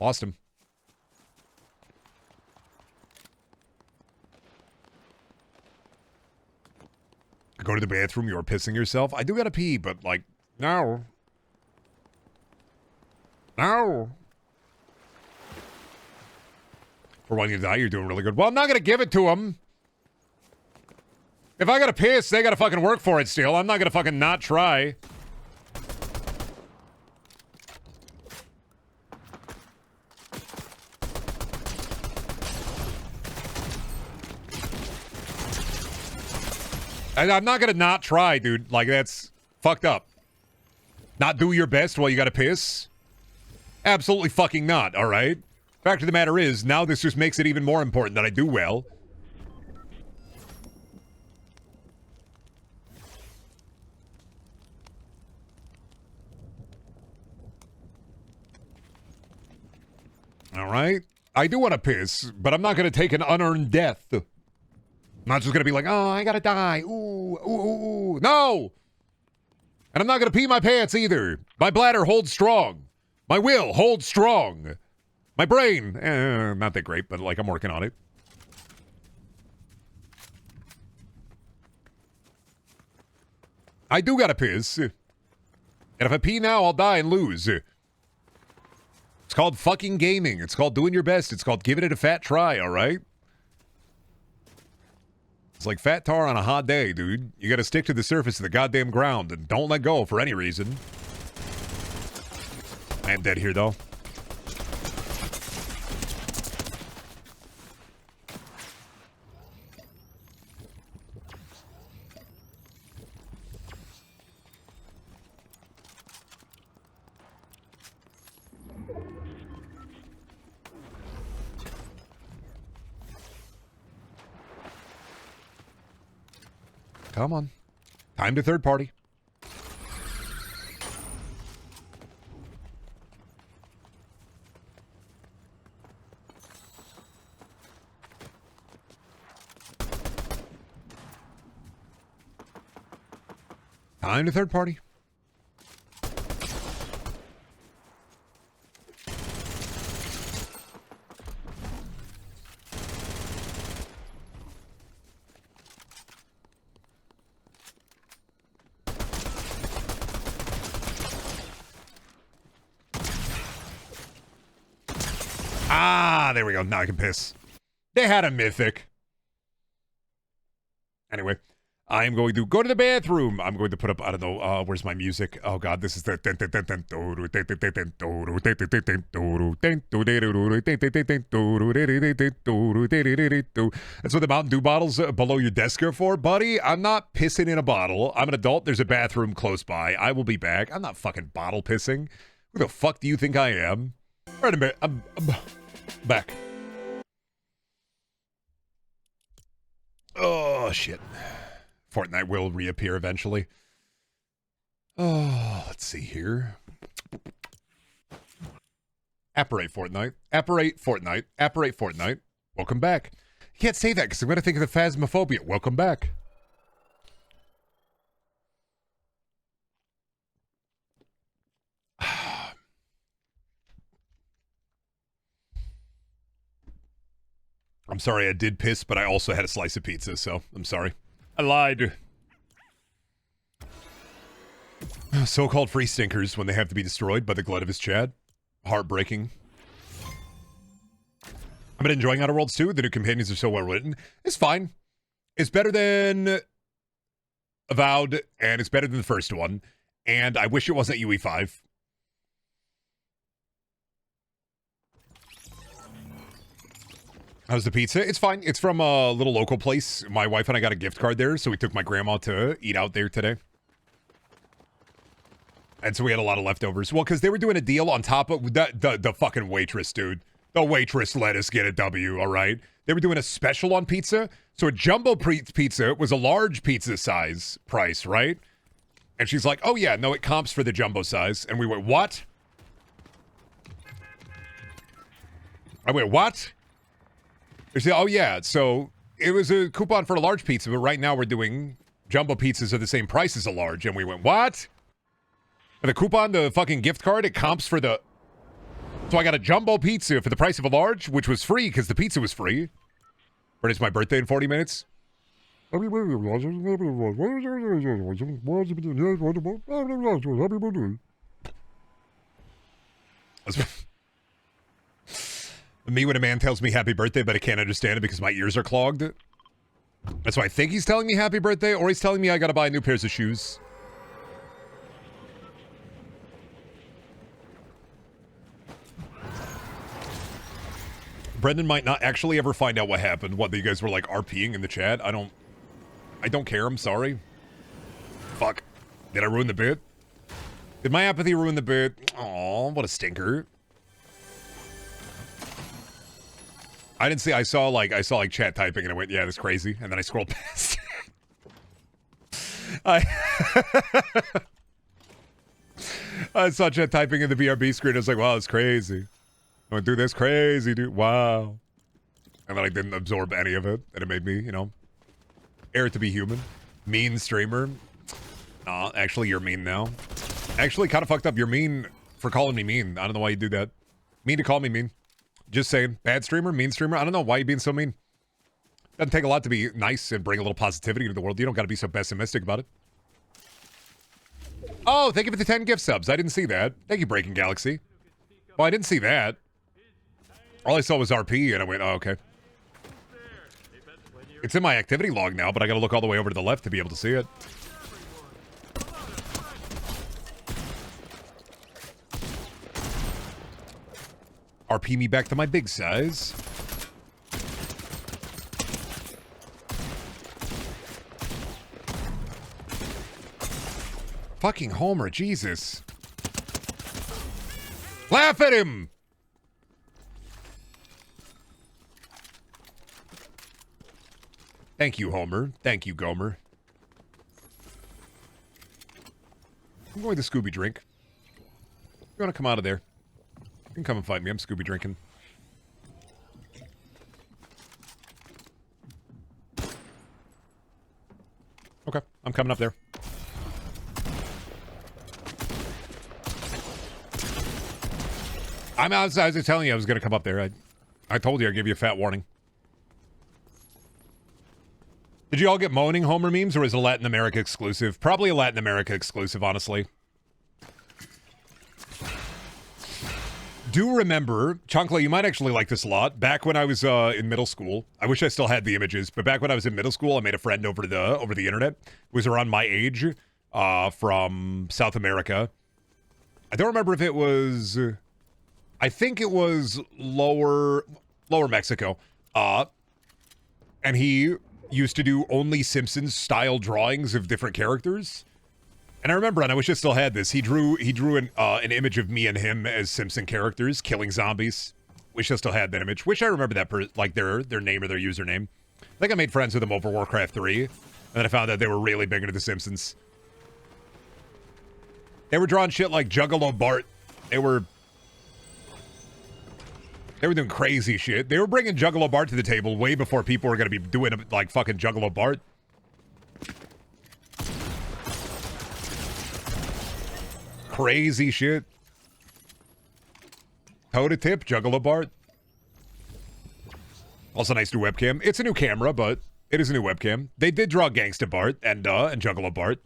Lost him. Go to the bathroom, you're pissing yourself. I do gotta pee, but like, no. No. For wanting to die, you're doing really good. Well, I'm not gonna give it to him. If I gotta piss, they gotta fucking work for it still. I'm not gonna fucking not try. I'm not gonna not try, dude. Like, that's fucked up. Not do your best while you gotta piss? Absolutely fucking not, alright? Fact of the matter is, now this just makes it even more important that I do well. Alright? I do want to piss, but I'm not gonna take an unearned death. I'm not just gonna be like, oh, I gotta die. Ooh, ooh, ooh, ooh. No! And I'm not gonna pee my pants either. My bladder holds strong. My will holds strong. My brain, not that great, but like I'm working on it. I do gotta piss. And if I pee now, I'll die and lose. It's called fucking gaming. It's called doing your best. It's called giving it a fat try, all right? It's like fat tar on a hot day, dude. You gotta stick to the surface of the goddamn ground and don't let go for any reason. I am dead here, though. Come on. Time to third party. Time to third party. Ah, there we go. Now I can piss. They had a mythic. Anyway, I am going to go to the bathroom. I'm going to put up, I don't know, where's my music? Oh, God, this is the... That's what the Mountain Dew bottles below your desk are for, buddy. I'm not pissing in a bottle. I'm an adult. There's a bathroom close by. I will be back. I'm not fucking bottle pissing. Who the fuck do you think I am? All right, a minute. I'm back. Oh, shit. Fortnite will reappear eventually. Oh, let's see here. Apparate Fortnite. Apparate Fortnite. Apparate Fortnite. Welcome back. You can't say that because I'm going to think of the Phasmophobia. Welcome back. I'm sorry I did piss, but I also had a slice of pizza, so I'm sorry. I lied. So-called free stinkers when they have to be destroyed by the glut of his Chad. Heartbreaking. I've been enjoying Outer Worlds 2. The new companions are so well written. It's fine. It's better than Avowed, and it's better than the first one. And I wish it wasn't UE5. How's the pizza? It's fine. It's from a little local place. My wife and I got a gift card there, so we took my grandma to eat out there today. And so we had a lot of leftovers. Well, because they were doing a deal on top of the fucking waitress, dude. The waitress let us get a W, all right? They were doing a special on pizza. So a jumbo pizza was a large pizza size price, right? And she's like, oh yeah, no, it comps for the jumbo size. And we went, what? I went, what? They said, oh yeah, so it was a coupon for a large pizza, but right now we're doing jumbo pizzas are the same price as a large. And we went, what? And the coupon, the fucking gift card, it comps for the... So I got a jumbo pizza for the price of a large, which was free because the pizza was free. But it's my birthday in 40 minutes. Me when a man tells me happy birthday, but I can't understand it because my ears are clogged. That's why I think he's telling me happy birthday, or he's telling me I gotta buy new pairs of shoes. Brendan might not actually ever find out what happened. What, you guys were like RPing in the chat? I don't care, I'm sorry. Fuck. Did I ruin the bit? Did my apathy ruin the bit? Aw, what a stinker. I didn't see, I saw like chat typing and I went, yeah, that's crazy. And then I scrolled past. I saw chat typing in the BRB screen. I was like, wow, that's crazy. I went, dude, that's crazy, dude. Wow. And then I didn't absorb any of it. And it made me, you know, air to be human. Mean streamer. Nah, actually, you're mean now. Actually, kind of fucked up. You're mean for calling me mean. I don't know why you do that. Mean to call me mean. Just saying. Bad streamer, mean streamer. I don't know. Why are you being so mean? Doesn't take a lot to be nice and bring a little positivity to the world. You don't got to be so pessimistic about it. Oh, thank you for the 10 gift subs. I didn't see that. Thank you, Breaking Galaxy. Well, I didn't see that. All I saw was RP, and I went, oh, okay. It's in my activity log now, but I gotta look all the way over to the left to be able to see it. RP me back to my big size. Fucking Homer, Jesus. Laugh at him! Thank you, Homer. Thank you, Gomer. I'm going to Scooby drink. You want to come out of there? You can come and fight me. I'm Scooby drinking. Okay, I'm coming up there. I was telling you I was going to come up there. I told you I'd give you a fat warning. Did you all get moaning Homer memes, or is it a Latin America exclusive? Probably a Latin America exclusive, honestly. Do remember, Chunkla, you might actually like this a lot. Back when I was in middle school, I wish I still had the images, but back when I was in middle school, I made a friend over the internet who was around my age, from South America. I don't remember if it was... I think it was lower Mexico. And he used to do only Simpsons style drawings of different characters. And I remember, and I wish I still had this. He drew an image of me and him as Simpson characters killing zombies. Wish I still had that image. Wish I remember that their name or their username. I think I made friends with them over Warcraft 3, and then I found out they were really big into The Simpsons. They were drawing shit like Juggalo Bart. They were doing crazy shit. They were bringing Juggalo Bart to the table way before people were going to be doing, like, fucking Juggalo Bart. Crazy shit. Toe to tip, Juggalo Bart. Also nice new webcam. It's a new camera, but it is a new webcam. They did draw Gangsta Bart and Juggalo Bart.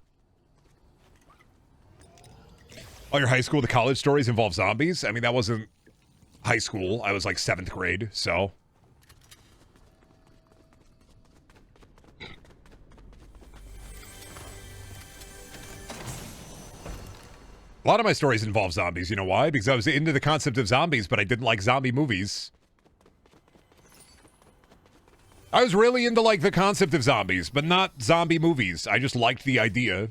All your high school to college stories involve zombies? I mean, that wasn't high school. I was like 7th grade, so. A lot of my stories involve zombies. You know why? Because I was into the concept of zombies, but I didn't like zombie movies. I was really into, like, the concept of zombies, but not zombie movies. I just liked the idea.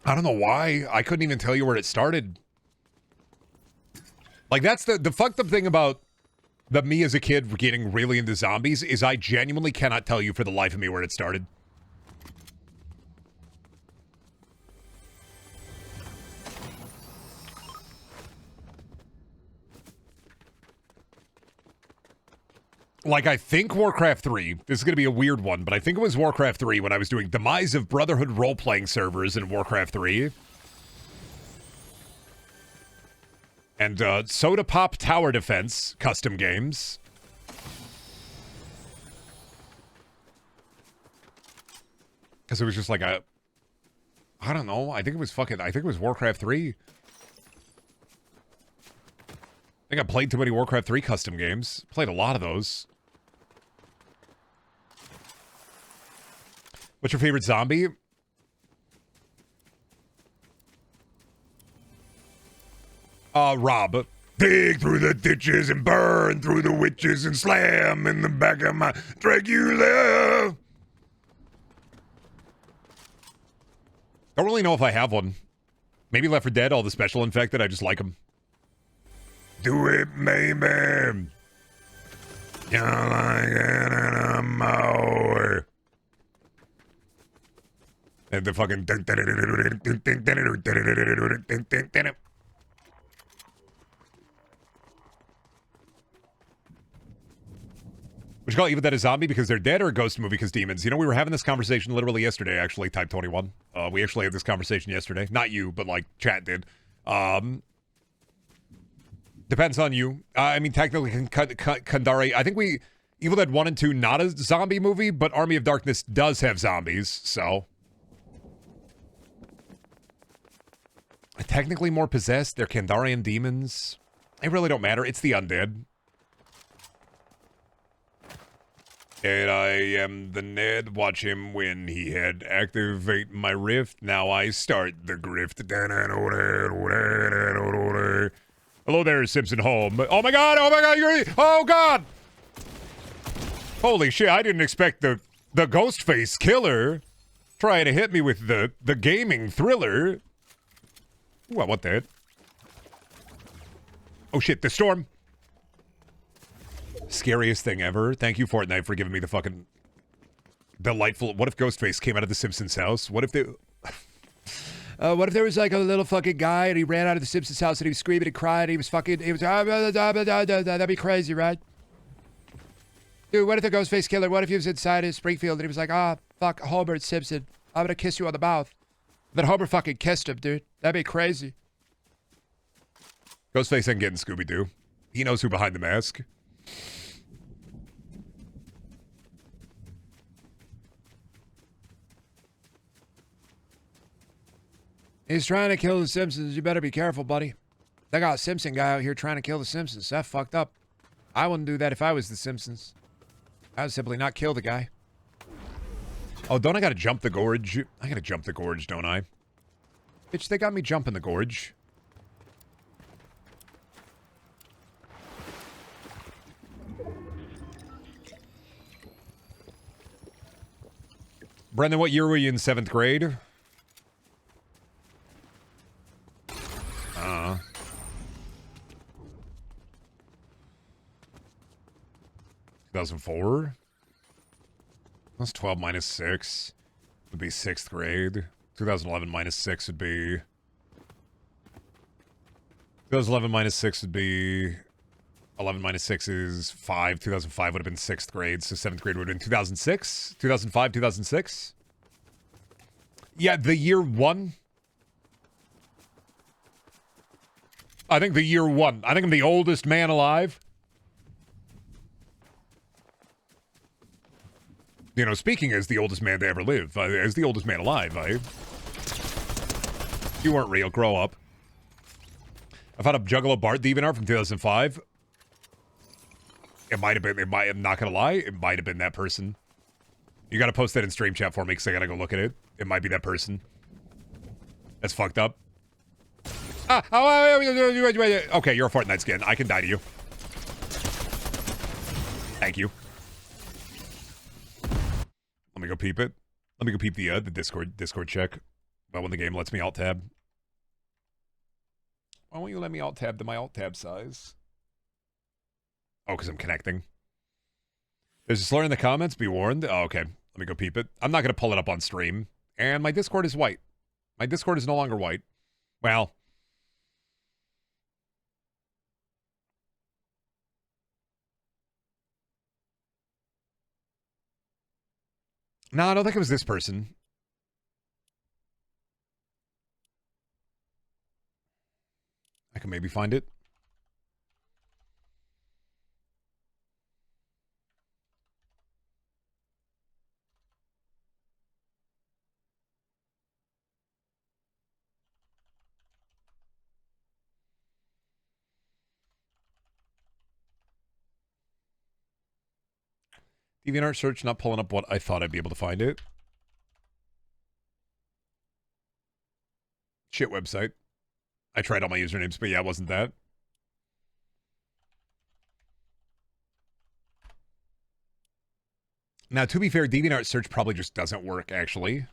I don't know why. I couldn't even tell you where it started. Like, that's the fucked up thing about me as a kid getting really into zombies is I genuinely cannot tell you for the life of me where it started. Like, I think Warcraft 3, this is going to be a weird one, but I think it was Warcraft 3 when I was doing Demise of Brotherhood role-playing servers in Warcraft 3. And Soda Pop Tower Defense custom games. Because it was just like I don't know, I think it was Warcraft 3. I think I played too many Warcraft 3 custom games. Played a lot of those. What's your favorite zombie? Rob. Dig through the ditches and burn through the witches and slam in the back of my Dracula. Don't really know if I have one. Maybe Left 4 Dead, all the special infected, I just like them. Do it, maybe. You like it anymore. And the fucking... Would you call Evil Dead a zombie because they're dead, or a ghost movie because demons? You know, we were having this conversation literally yesterday, actually, Type 21. We actually had this conversation yesterday. Not you, but, like, chat did. Um, Depends on you. I mean, technically, Kandari. I think Evil Dead 1 and 2, not a zombie movie, but Army of Darkness does have zombies, so. Technically more possessed. They're Kandarian demons. They really don't matter. It's the undead. And I am the Ned. Watch him when he had activate my rift. Now I start the grift. Hello there, Simpson home. Oh my god, oh god! Holy shit, I didn't expect the Ghostface killer trying to hit me with the gaming thriller. Ooh, I want that. Oh shit, the storm. Scariest thing ever. Thank you, Fortnite, for giving me the fucking delightful. What if Ghostface came out of the Simpsons house? What if there was like a little fucking guy and he ran out of the Simpsons house and he was screaming and crying and he was that'd be crazy, right? Dude, what if the Ghostface killer, what if he was inside his Springfield and he was like, fuck, Homer Simpson, I'm gonna kiss you on the mouth. Then Homer fucking kissed him, dude. That'd be crazy. Ghostface ain't getting Scooby-Doo. He knows who behind the mask. He's trying to kill the Simpsons. You better be careful, buddy. They got a Simpson guy out here trying to kill the Simpsons. That fucked up. I wouldn't do that if I was the Simpsons. I would simply not kill the guy. Oh, don't I gotta jump the gorge? I gotta jump the gorge, don't I? Bitch, they got me jumping the gorge. Brendan, what year were you in 7th grade? 2004? That's 12 minus 6. Would be 6th grade. 2011 minus 6 would be... 2011 minus 6 would be... 11 minus 6 is 5. 2005 would have been 6th grade, so 7th grade would have been 2006? 2005, 2006? Yeah, the year 1. I think the year 1. I think I'm the oldest man alive. You know, speaking as the oldest man to ever live, as the oldest man alive, you weren't real. Grow up. I found a Juggalo Bart DeviantArt from 2005. It might have been. I'm not gonna lie. It might have been that person. You gotta post that in stream chat for me because I gotta go look at it. It might be that person. That's fucked up. Okay, you're a Fortnite skin. I can die to you. Thank you. Let me go peep it. Let me go peep the Discord check. Well, when the game lets me alt tab. Why won't you let me alt tab to my alt tab size? Oh, because I'm connecting. There's a slur in the comments. Be warned. Oh, okay. Let me go peep it. I'm not going to pull it up on stream. And my Discord is white. My Discord is no longer white. Well. No, I don't think it was this person. I can maybe find it. DeviantArt search not pulling up what I thought I'd be able to find it. Shit website. I tried all my usernames, but yeah, it wasn't that. Now, to be fair, DeviantArt search probably just doesn't work, actually.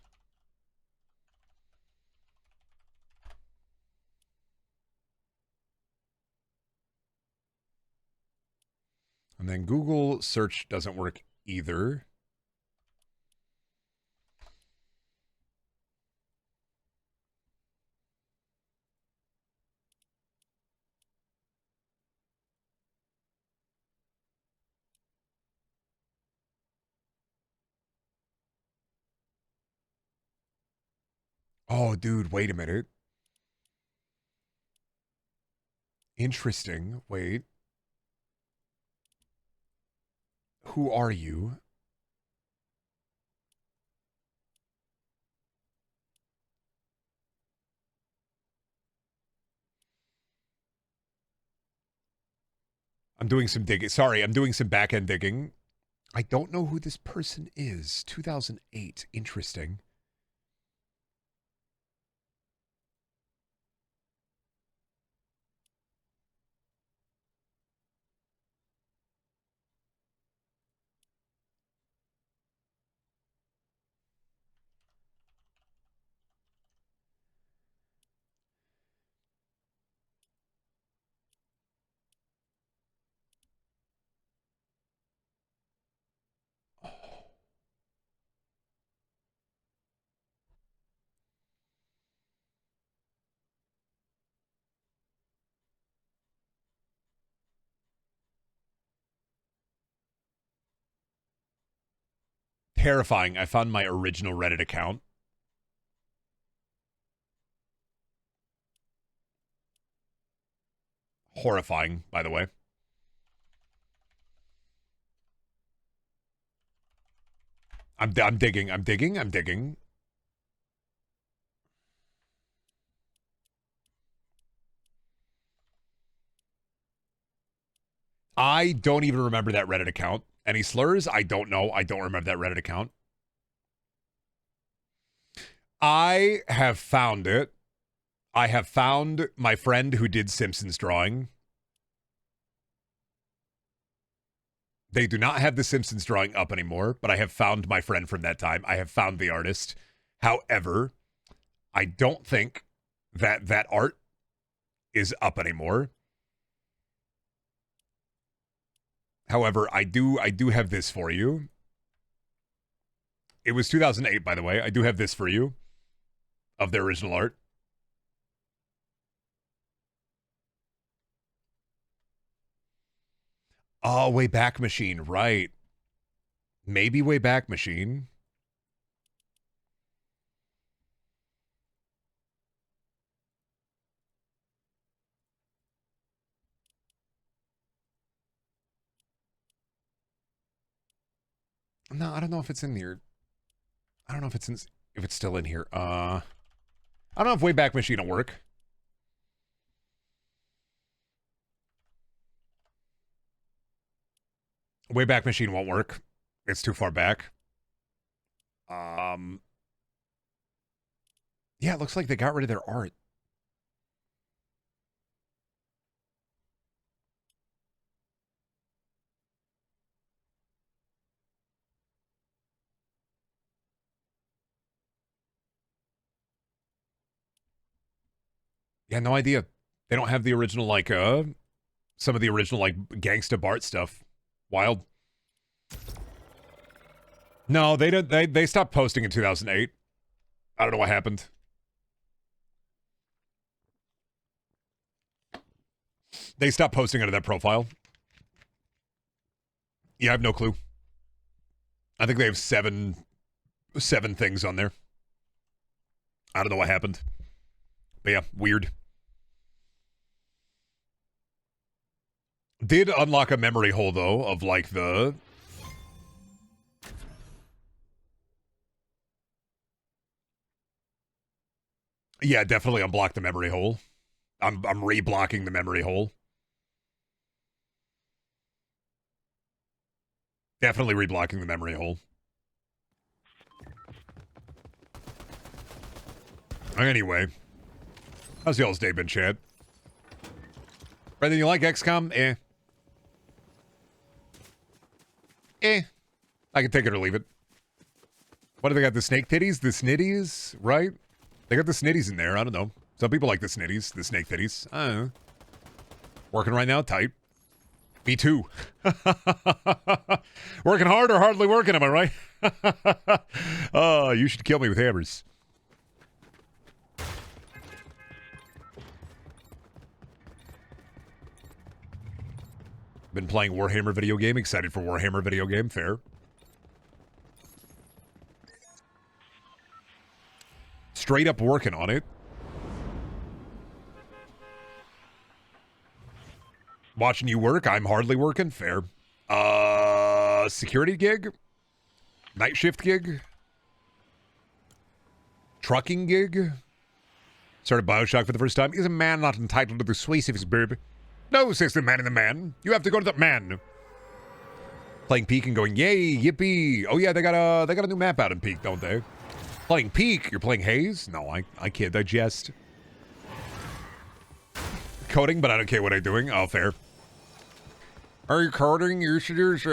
And then Google search doesn't work either. Oh, dude, wait a minute. Interesting. Wait. Who are you? I'm doing some digging. Sorry, I'm doing some back-end digging. I don't know who this person is. 2008. Interesting. Terrifying. I found my original Reddit account. Horrifying, by the way. I'm digging. I'm digging. I'm digging. I don't even remember that Reddit account. Any slurs? I don't know. I don't remember that Reddit account. I have found it. I have found my friend who did Simpsons drawing. They do not have the Simpsons drawing up anymore, but I have found my friend from that time. I have found the artist. However, I don't think that that art is up anymore. However, I do have this for you. It was 2008, by the way. I do have this for you of the original art. Oh, Wayback Machine, right. Maybe Wayback Machine. No, I don't know if it's in here. I don't know if it's in, if it's still in here. I don't know if Wayback Machine will work. Wayback Machine won't work. It's too far back. Um, yeah, it looks like they got rid of their art. Yeah, no idea. They don't have the original like some of the original like Gangsta Bart stuff. Wild. No, they did. They stopped posting in 2008. I don't know what happened. They stopped posting under that profile. Yeah, I have no clue. I think they have seven things on there. I don't know what happened. But yeah, weird. Did unlock a memory hole though of like the yeah, definitely unblock the memory hole. I'm re-blocking the memory hole. Definitely re-blocking the memory hole. Anyway, how's y'all's day been, Chad? Brendan, you like XCOM? I can take it or leave it. What do they got? The snake titties? The snitties? Right? They got the snitties in there. I don't know. Some people like the snitties, the snake titties. I don't know. Working right now? Tight. Me too. Working hard or hardly working, am I right? Oh, you should kill me with hammers. Been playing Warhammer video game. Excited for Warhammer video game. Fair. Straight up working on it. Watching you work, I'm hardly working. Fair. Security gig? Night shift gig? Trucking gig? Started Bioshock for the first time. Is a man not entitled to the suasive verb? No, says the man in the man. You have to go to the man. Playing Peak and going, yay, yippee. Oh yeah, they got a new map out in Peak, don't they? Playing Peak, you're playing Haze? No, I kid, I jest. Coding, but I don't care what I'm doing. Oh, fair. Are you coding? You should use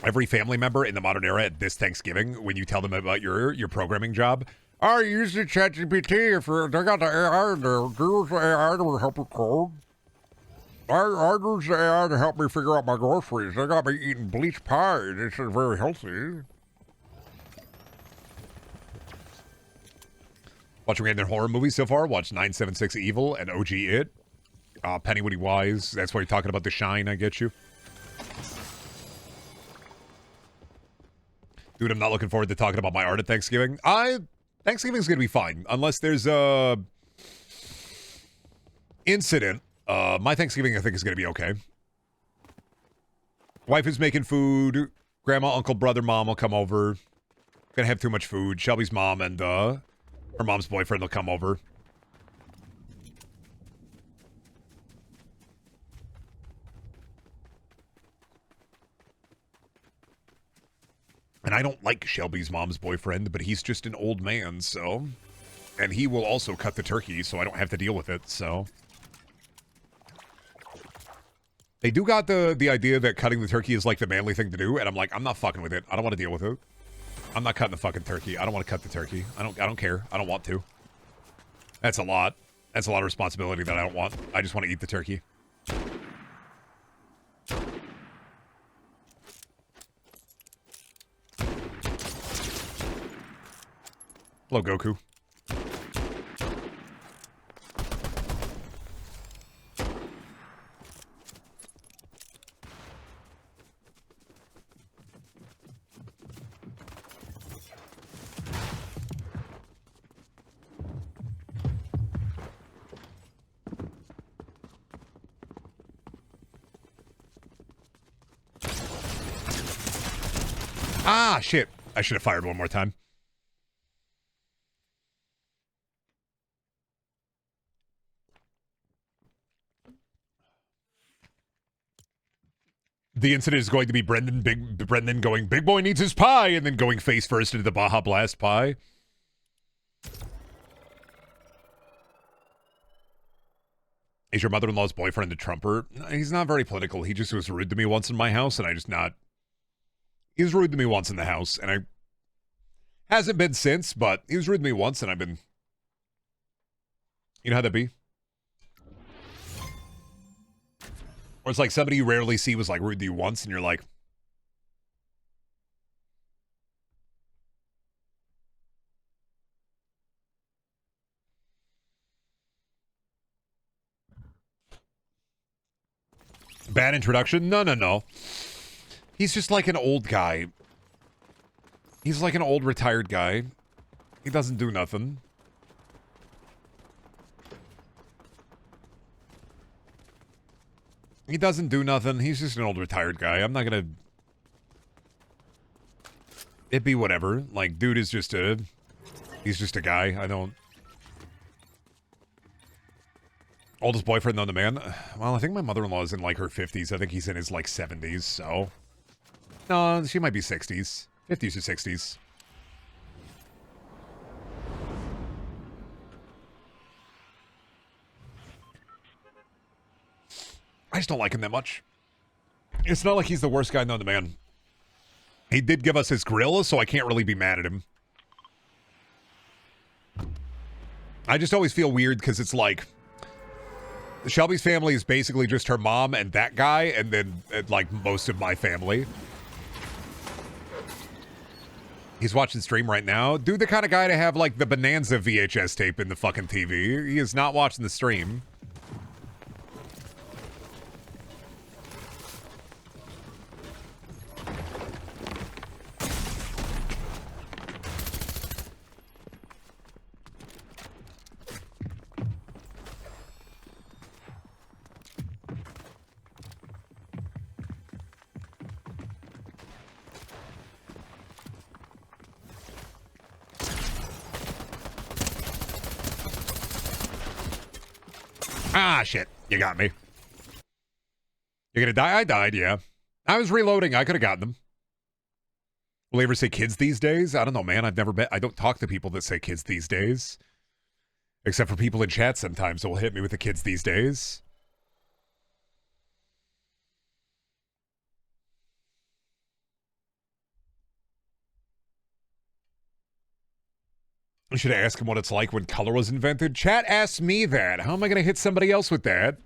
every family member in the modern era at this Thanksgiving, when you tell them about your programming job. I use the ChatGPT if they got the AI there. Use the AI to help you code. I use the AI to help me figure out my groceries. They got me eating bleach pie. This is very healthy. Watching random horror movies so far. Watched 976 Evil and OG It. Pennywoody Wise. That's why you're talking about The Shine. I get you. Dude, I'm not looking forward to talking about my art at Thanksgiving. Thanksgiving's gonna be fine. Unless there's a incident. My Thanksgiving, I think, is gonna be okay. Wife is making food. Grandma, uncle, brother, mom will come over. Gonna have too much food. Shelby's mom and her mom's boyfriend will come over. And I don't like Shelby's mom's boyfriend, but he's just an old man, so... And he will also cut the turkey, so I don't have to deal with it, so... They do got the idea that cutting the turkey is like the manly thing to do, and I'm like, I'm not fucking with it. I don't want to deal with it. I'm not cutting the fucking turkey. I don't want to cut the turkey. I don't care. I don't want to. That's a lot. That's a lot of responsibility that I don't want. I just want to eat the turkey. Hello, Goku. Ah, shit. I should have fired one more time. The incident is going to be Brendan going, big boy needs his pie, and then going face first into the Baja Blast pie. Is your mother-in-law's boyfriend a Trumper? He's not very political. He just was rude to me once in my house, and I just not... He was rude to me once in the house, and I... Hasn't been since, but he was rude to me once, and I've been... You know how that be? Or it's like somebody you rarely see was like rude to you once, and you're like... Bad introduction? No. He's just like an old guy. He's like an old retired guy. He doesn't do nothing. He doesn't do nothing. He's just an old retired guy. I'm not gonna... It'd be whatever. Like, dude is just a... He's just a guy. I don't... Oldest boyfriend known to man? Well, I think my mother-in-law is in, like, her 50s. I think he's in his, like, 70s, so... No, she might be 60s. 50s or 60s. I just don't like him that much. It's not like he's the worst guy known to man. He did give us his grill, so I can't really be mad at him. I just always feel weird because it's like... Shelby's family is basically just her mom and that guy, and then, like, most of my family. He's watching stream right now. Dude, the kind of guy to have, like, the Bonanza VHS tape in the fucking TV. He is not watching the stream. Ah, shit. You got me. You're gonna die? I died, yeah. I was reloading. I could have gotten them. Will they ever say kids these days? I don't know, man. I've never met... I don't talk to people that say kids these days. Except for people in chat sometimes that will hit me with the kids these days. I should ask him what it's like when color was invented. Chat asked me that. How am I going to hit somebody else with that?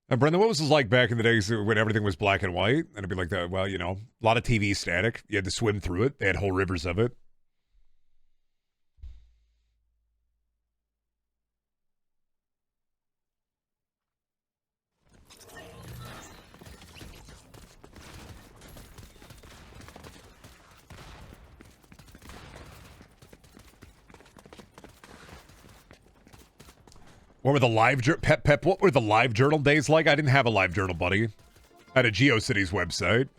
Brendan, what was it like back in the days when everything was black and white? And it'd be like that, well, you know, a lot of TV static. You had to swim through it. They had whole rivers of it. What were the live Pep? What were the live journal days like? I didn't have a live journal, buddy. I had a GeoCities website.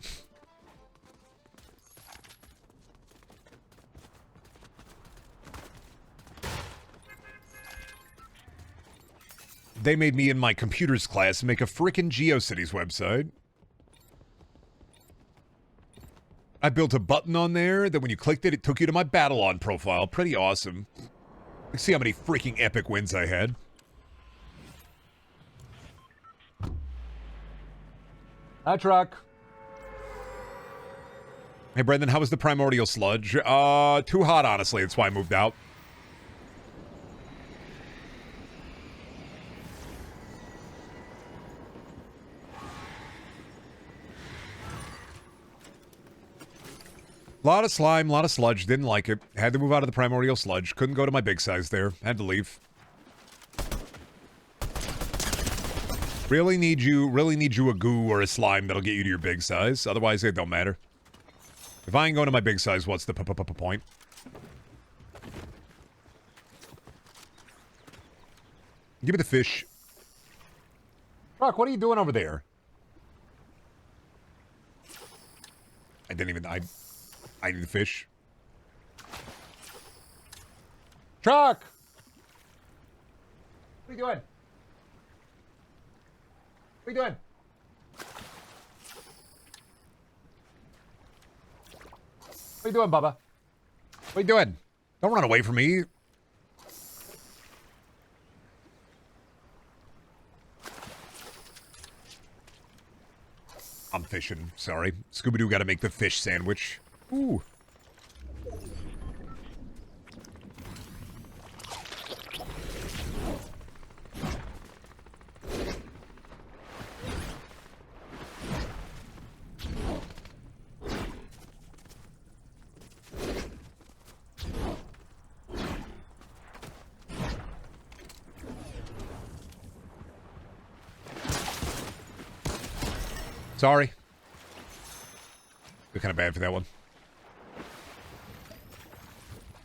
They made me in my computers class make a frickin' GeoCities website. I built a button on there that when you clicked it, it took you to my Battle-On profile. Pretty awesome. Let's see how many freaking epic wins I had. Hi, truck. Hey, Brendan, how was the primordial sludge? Too hot, honestly. That's why I moved out. A lot of slime, a lot of sludge. Didn't like it. Had to move out of the primordial sludge. Couldn't go to my big size there. Had to leave. Really need you a goo or a slime that'll get you to your big size. Otherwise, it don't matter. If I ain't going to my big size, what's the point? Give me the fish. Rock, what are you doing over there? I didn't even... I need the fish. Truck! What are you doing? What are you doing? What are you doing, Bubba? What are you doing? Don't run away from me. I'm fishing. Sorry. Scooby-Doo got to make the fish sandwich. Ooh. Sorry. Feel kind of bad for that one.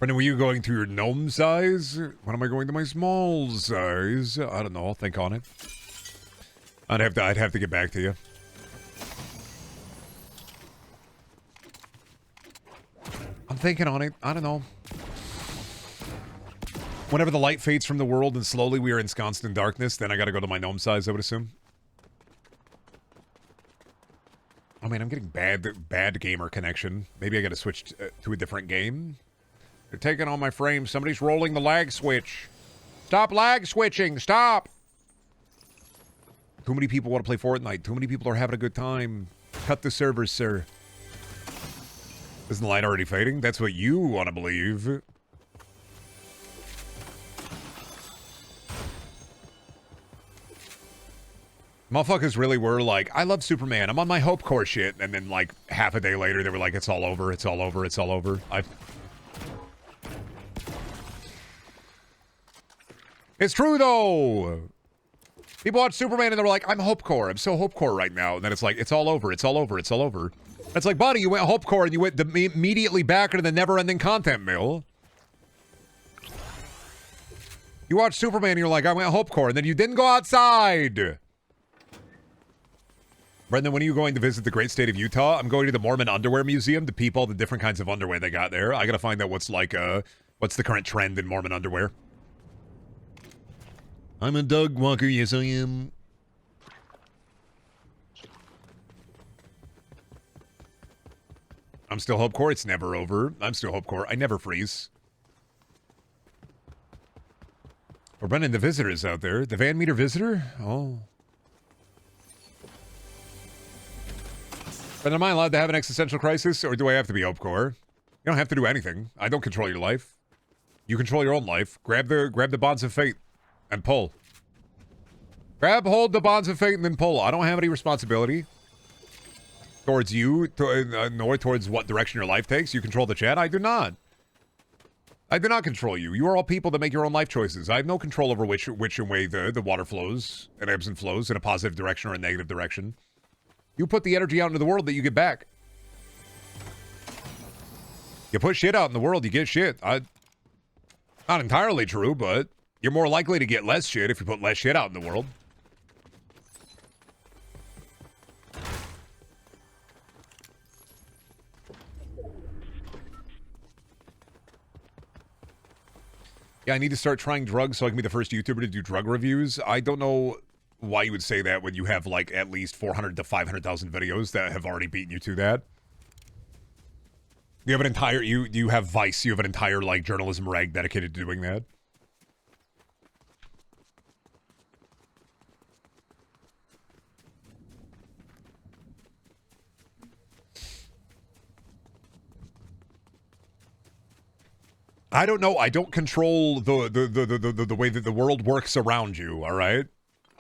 Brendan, were you going to your gnome size? When am I going to my small size? I don't know. I'll think on it. I'd have to get back to you. I'm thinking on it. I don't know. Whenever the light fades from the world and slowly we are ensconced in darkness, then I gotta go to my gnome size, I would assume. I mean, I'm getting bad gamer connection. Maybe I gotta switch to a different game. They're taking all my frames. Somebody's rolling the lag switch. Stop lag switching. Stop. Too many people want to play Fortnite. Too many people are having a good time. Cut the servers, sir. Isn't the light already fading? That's what you want to believe. Motherfuckers really were like, I love Superman. I'm on my Hope Core shit. And then like half a day later, they were like, it's all over. It's all over. It's all over. It's true, though. People watch Superman and they're like, I'm Hope Core. I'm so Hope Core right now. And then it's like, it's all over. It's all over. It's all over. It's like, buddy, you went Hope Core and you went immediately back into the never-ending content mill. You watch Superman and you're like, I went Hope Core. And then you didn't go outside. Brendan, when are you going to visit the great state of Utah? I'm going to the Mormon Underwear Museum to peep all the different kinds of underwear they got there. I gotta find out what's the current trend in Mormon underwear. I'm a dog walker. Yes, I am. I'm still Hope Core. It's never over. I'm still Hope Core. I never freeze. We're running the visitors out there. The Van Meter visitor? Oh. But am I allowed to have an existential crisis, or do I have to be Hope Core? You don't have to do anything. I don't control your life. You control your own life. Grab the bonds of fate and pull. Hold the bonds of fate and then pull. I don't have any responsibility towards you, nor towards what direction your life takes. You control the chat. I do not. I do not control you. You are all people that make your own life choices. I have no control over which way the water flows and ebbs and flows in a positive direction or a negative direction. You put the energy out into the world that you get back. You put shit out in the world, you get shit. Not entirely true, but you're more likely to get less shit if you put less shit out in the world. Yeah, I need to start trying drugs so I can be the first YouTuber to do drug reviews. I don't know why you would say that when you have like at least 400 to 500,000 videos that have already beaten you to that. You have an entire, you have Vice, you have an entire like journalism rag dedicated to doing that. I don't know. I don't control the way that the world works around you, all right?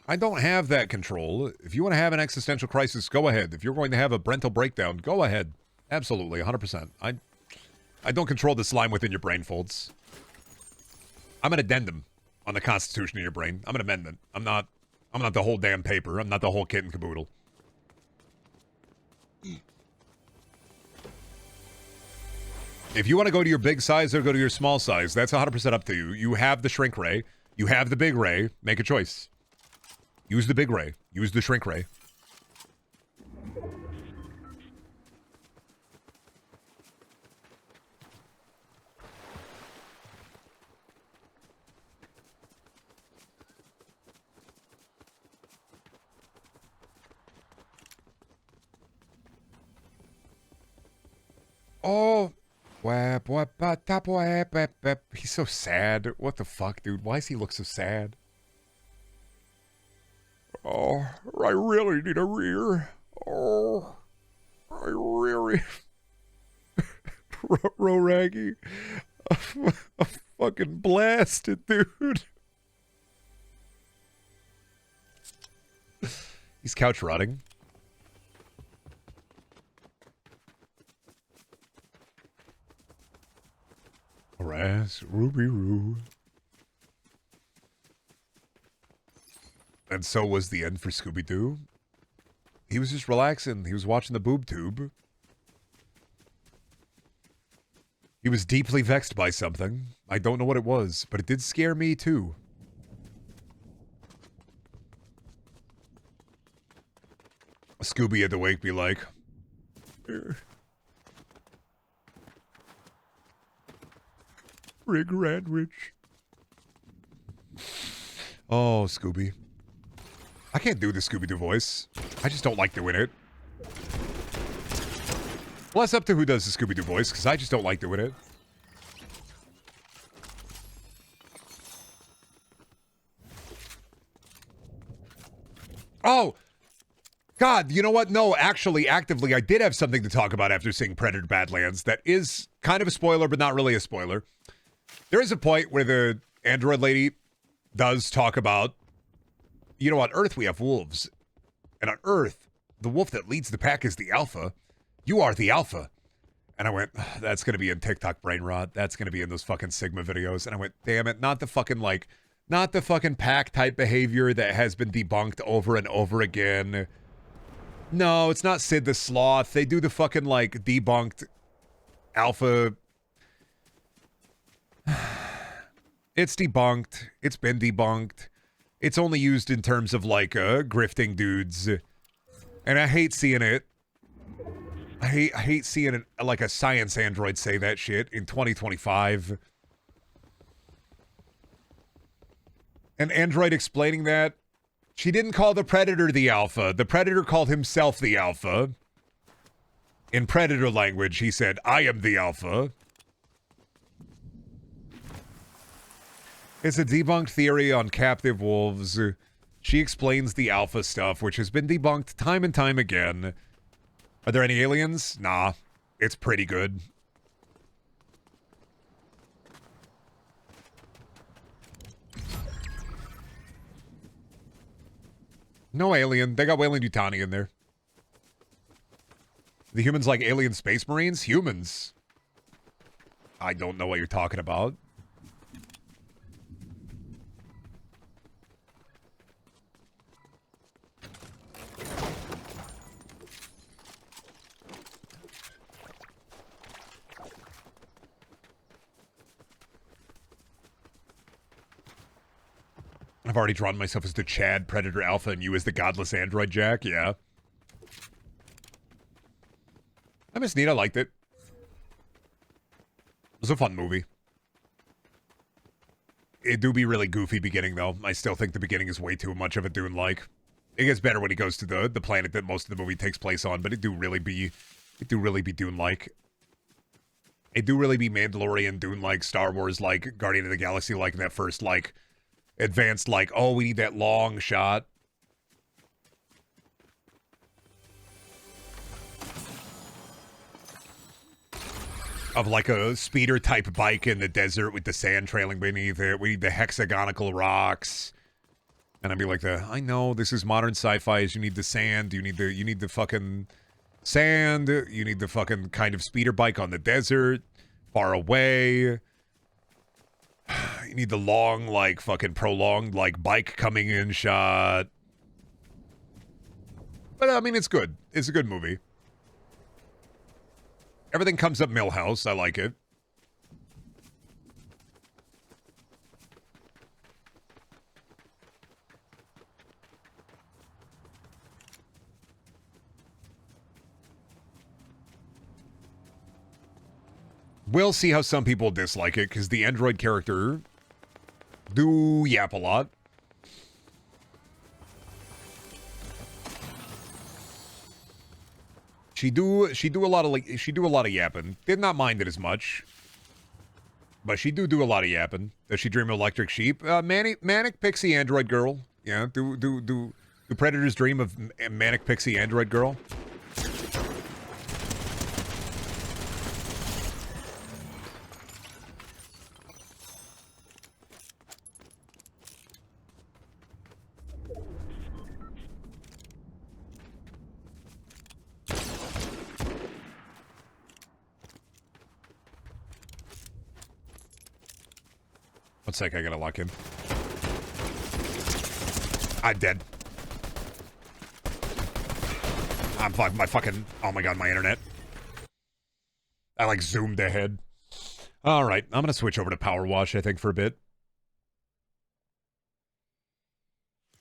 I don't have that control. If you want to have an existential crisis, go ahead. If you're going to have a Brental breakdown, go ahead. Absolutely, 100%. I don't control the slime within your brain folds. I'm an addendum on the constitution of your brain. I'm an amendment. I'm not the whole damn paper. I'm not the whole kit and caboodle. If you want to go to your big size or go to your small size, that's 100% up to you. You have the shrink ray. You have the big ray. Make a choice. Use the big ray. Use the shrink ray. Oh. He's so sad. What the fuck, dude? Why does he look so sad? Oh, I really need a rear. Oh, I really... Raggy. I'm fucking blasted, dude. He's couch rotting. Ras, Ruby Roo. And so was the end for Scooby-Doo. He was just relaxing. He was watching the boob tube. He was deeply vexed by something. I don't know what it was, but it did scare me too. Scooby had to wake me like... Rig Radrich. Oh, Scooby. I can't do the Scooby-Doo voice. I just don't like doing it. Well, that's up to who does the Scooby-Doo voice, because I just don't like doing it. Oh! God, you know what? No, actually, actively, I did have something to talk about after seeing Predator Badlands that is kind of a spoiler, but not really a spoiler. There is a point where the android lady does talk about, you know, on Earth we have wolves. And on Earth, the wolf that leads the pack is the alpha. You are the alpha. And I went, that's going to be in TikTok brain rot. That's going to be in those fucking Sigma videos. And I went, damn it, not the fucking pack type behavior that has been debunked over and over again. No, it's not Sid the Sloth. They do the fucking, like, debunked alpha... It's debunked. It's been debunked. It's only used in terms of, like, grifting dudes. And I hate seeing it. I hate seeing it, like, a science android say that shit in 2025. An android explaining that she didn't call the Predator the Alpha. The Predator called himself the Alpha. In Predator language, he said, I am the Alpha. It's a debunked theory on captive wolves. She explains the Alpha stuff, which has been debunked time and time again. Are there any aliens? Nah. It's pretty good. No alien. They got Weyland-Yutani in there. The humans like alien space marines? Humans. I don't know what you're talking about. I've already drawn myself as the Chad Predator Alpha and you as the godless android Jack. Yeah. I miss neat. I liked it. It was a fun movie. It do be really goofy beginning, though. I still think the beginning is way too much of a Dune-like. It gets better when he goes to the planet that most of the movie takes place on, but it do really be Dune-like. It do really be Mandalorian, Dune-like, Star Wars-like, Guardian of the Galaxy-like, that first, like, advanced, like, oh, we need that long shot. Of like a speeder type bike in the desert with the sand trailing beneath it. We need the hexagonal rocks. And I'd be like, I know this is modern sci-fi. You need the sand. You need the fucking sand. You need the fucking kind of speeder bike on the desert, far away. You need the long, like fucking prolonged, like bike coming in shot. But I mean, it's good. It's a good movie. Everything comes up Millhouse. I like it. We'll see how some people dislike it, because the android character do yap a lot. She do a lot of yapping. Did not mind it as much, but she do a lot of yapping. Does she dream of electric sheep? Manic pixie android girl. Yeah. Do predators dream of manic pixie android girl? One sec, I gotta lock in. I'm dead. I'm my fucking... Oh my god, my internet. I like zoomed ahead. Alright, I'm gonna switch over to Power Wash, I think, for a bit.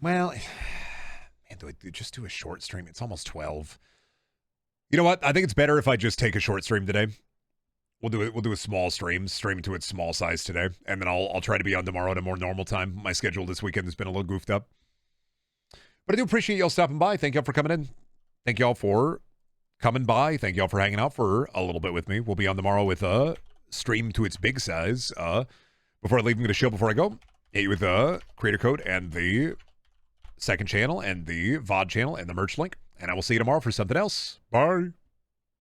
Well... Man, do I just do a short stream? It's almost 12. You know what? I think it's better if I just take a short stream today. We'll do a small stream to its small size today, and then I'll try to be on tomorrow at a more normal time. My schedule this weekend has been a little goofed up. But I do appreciate y'all stopping by. Thank y'all for coming in. Thank y'all for coming by. Thank y'all for hanging out for a little bit with me. We'll be on tomorrow with a stream to its big size. Before I leave, I'm going to show before I go. Hit you with the creator code and the second channel and the VOD channel and the merch link. And I will see you tomorrow for something else. Bye.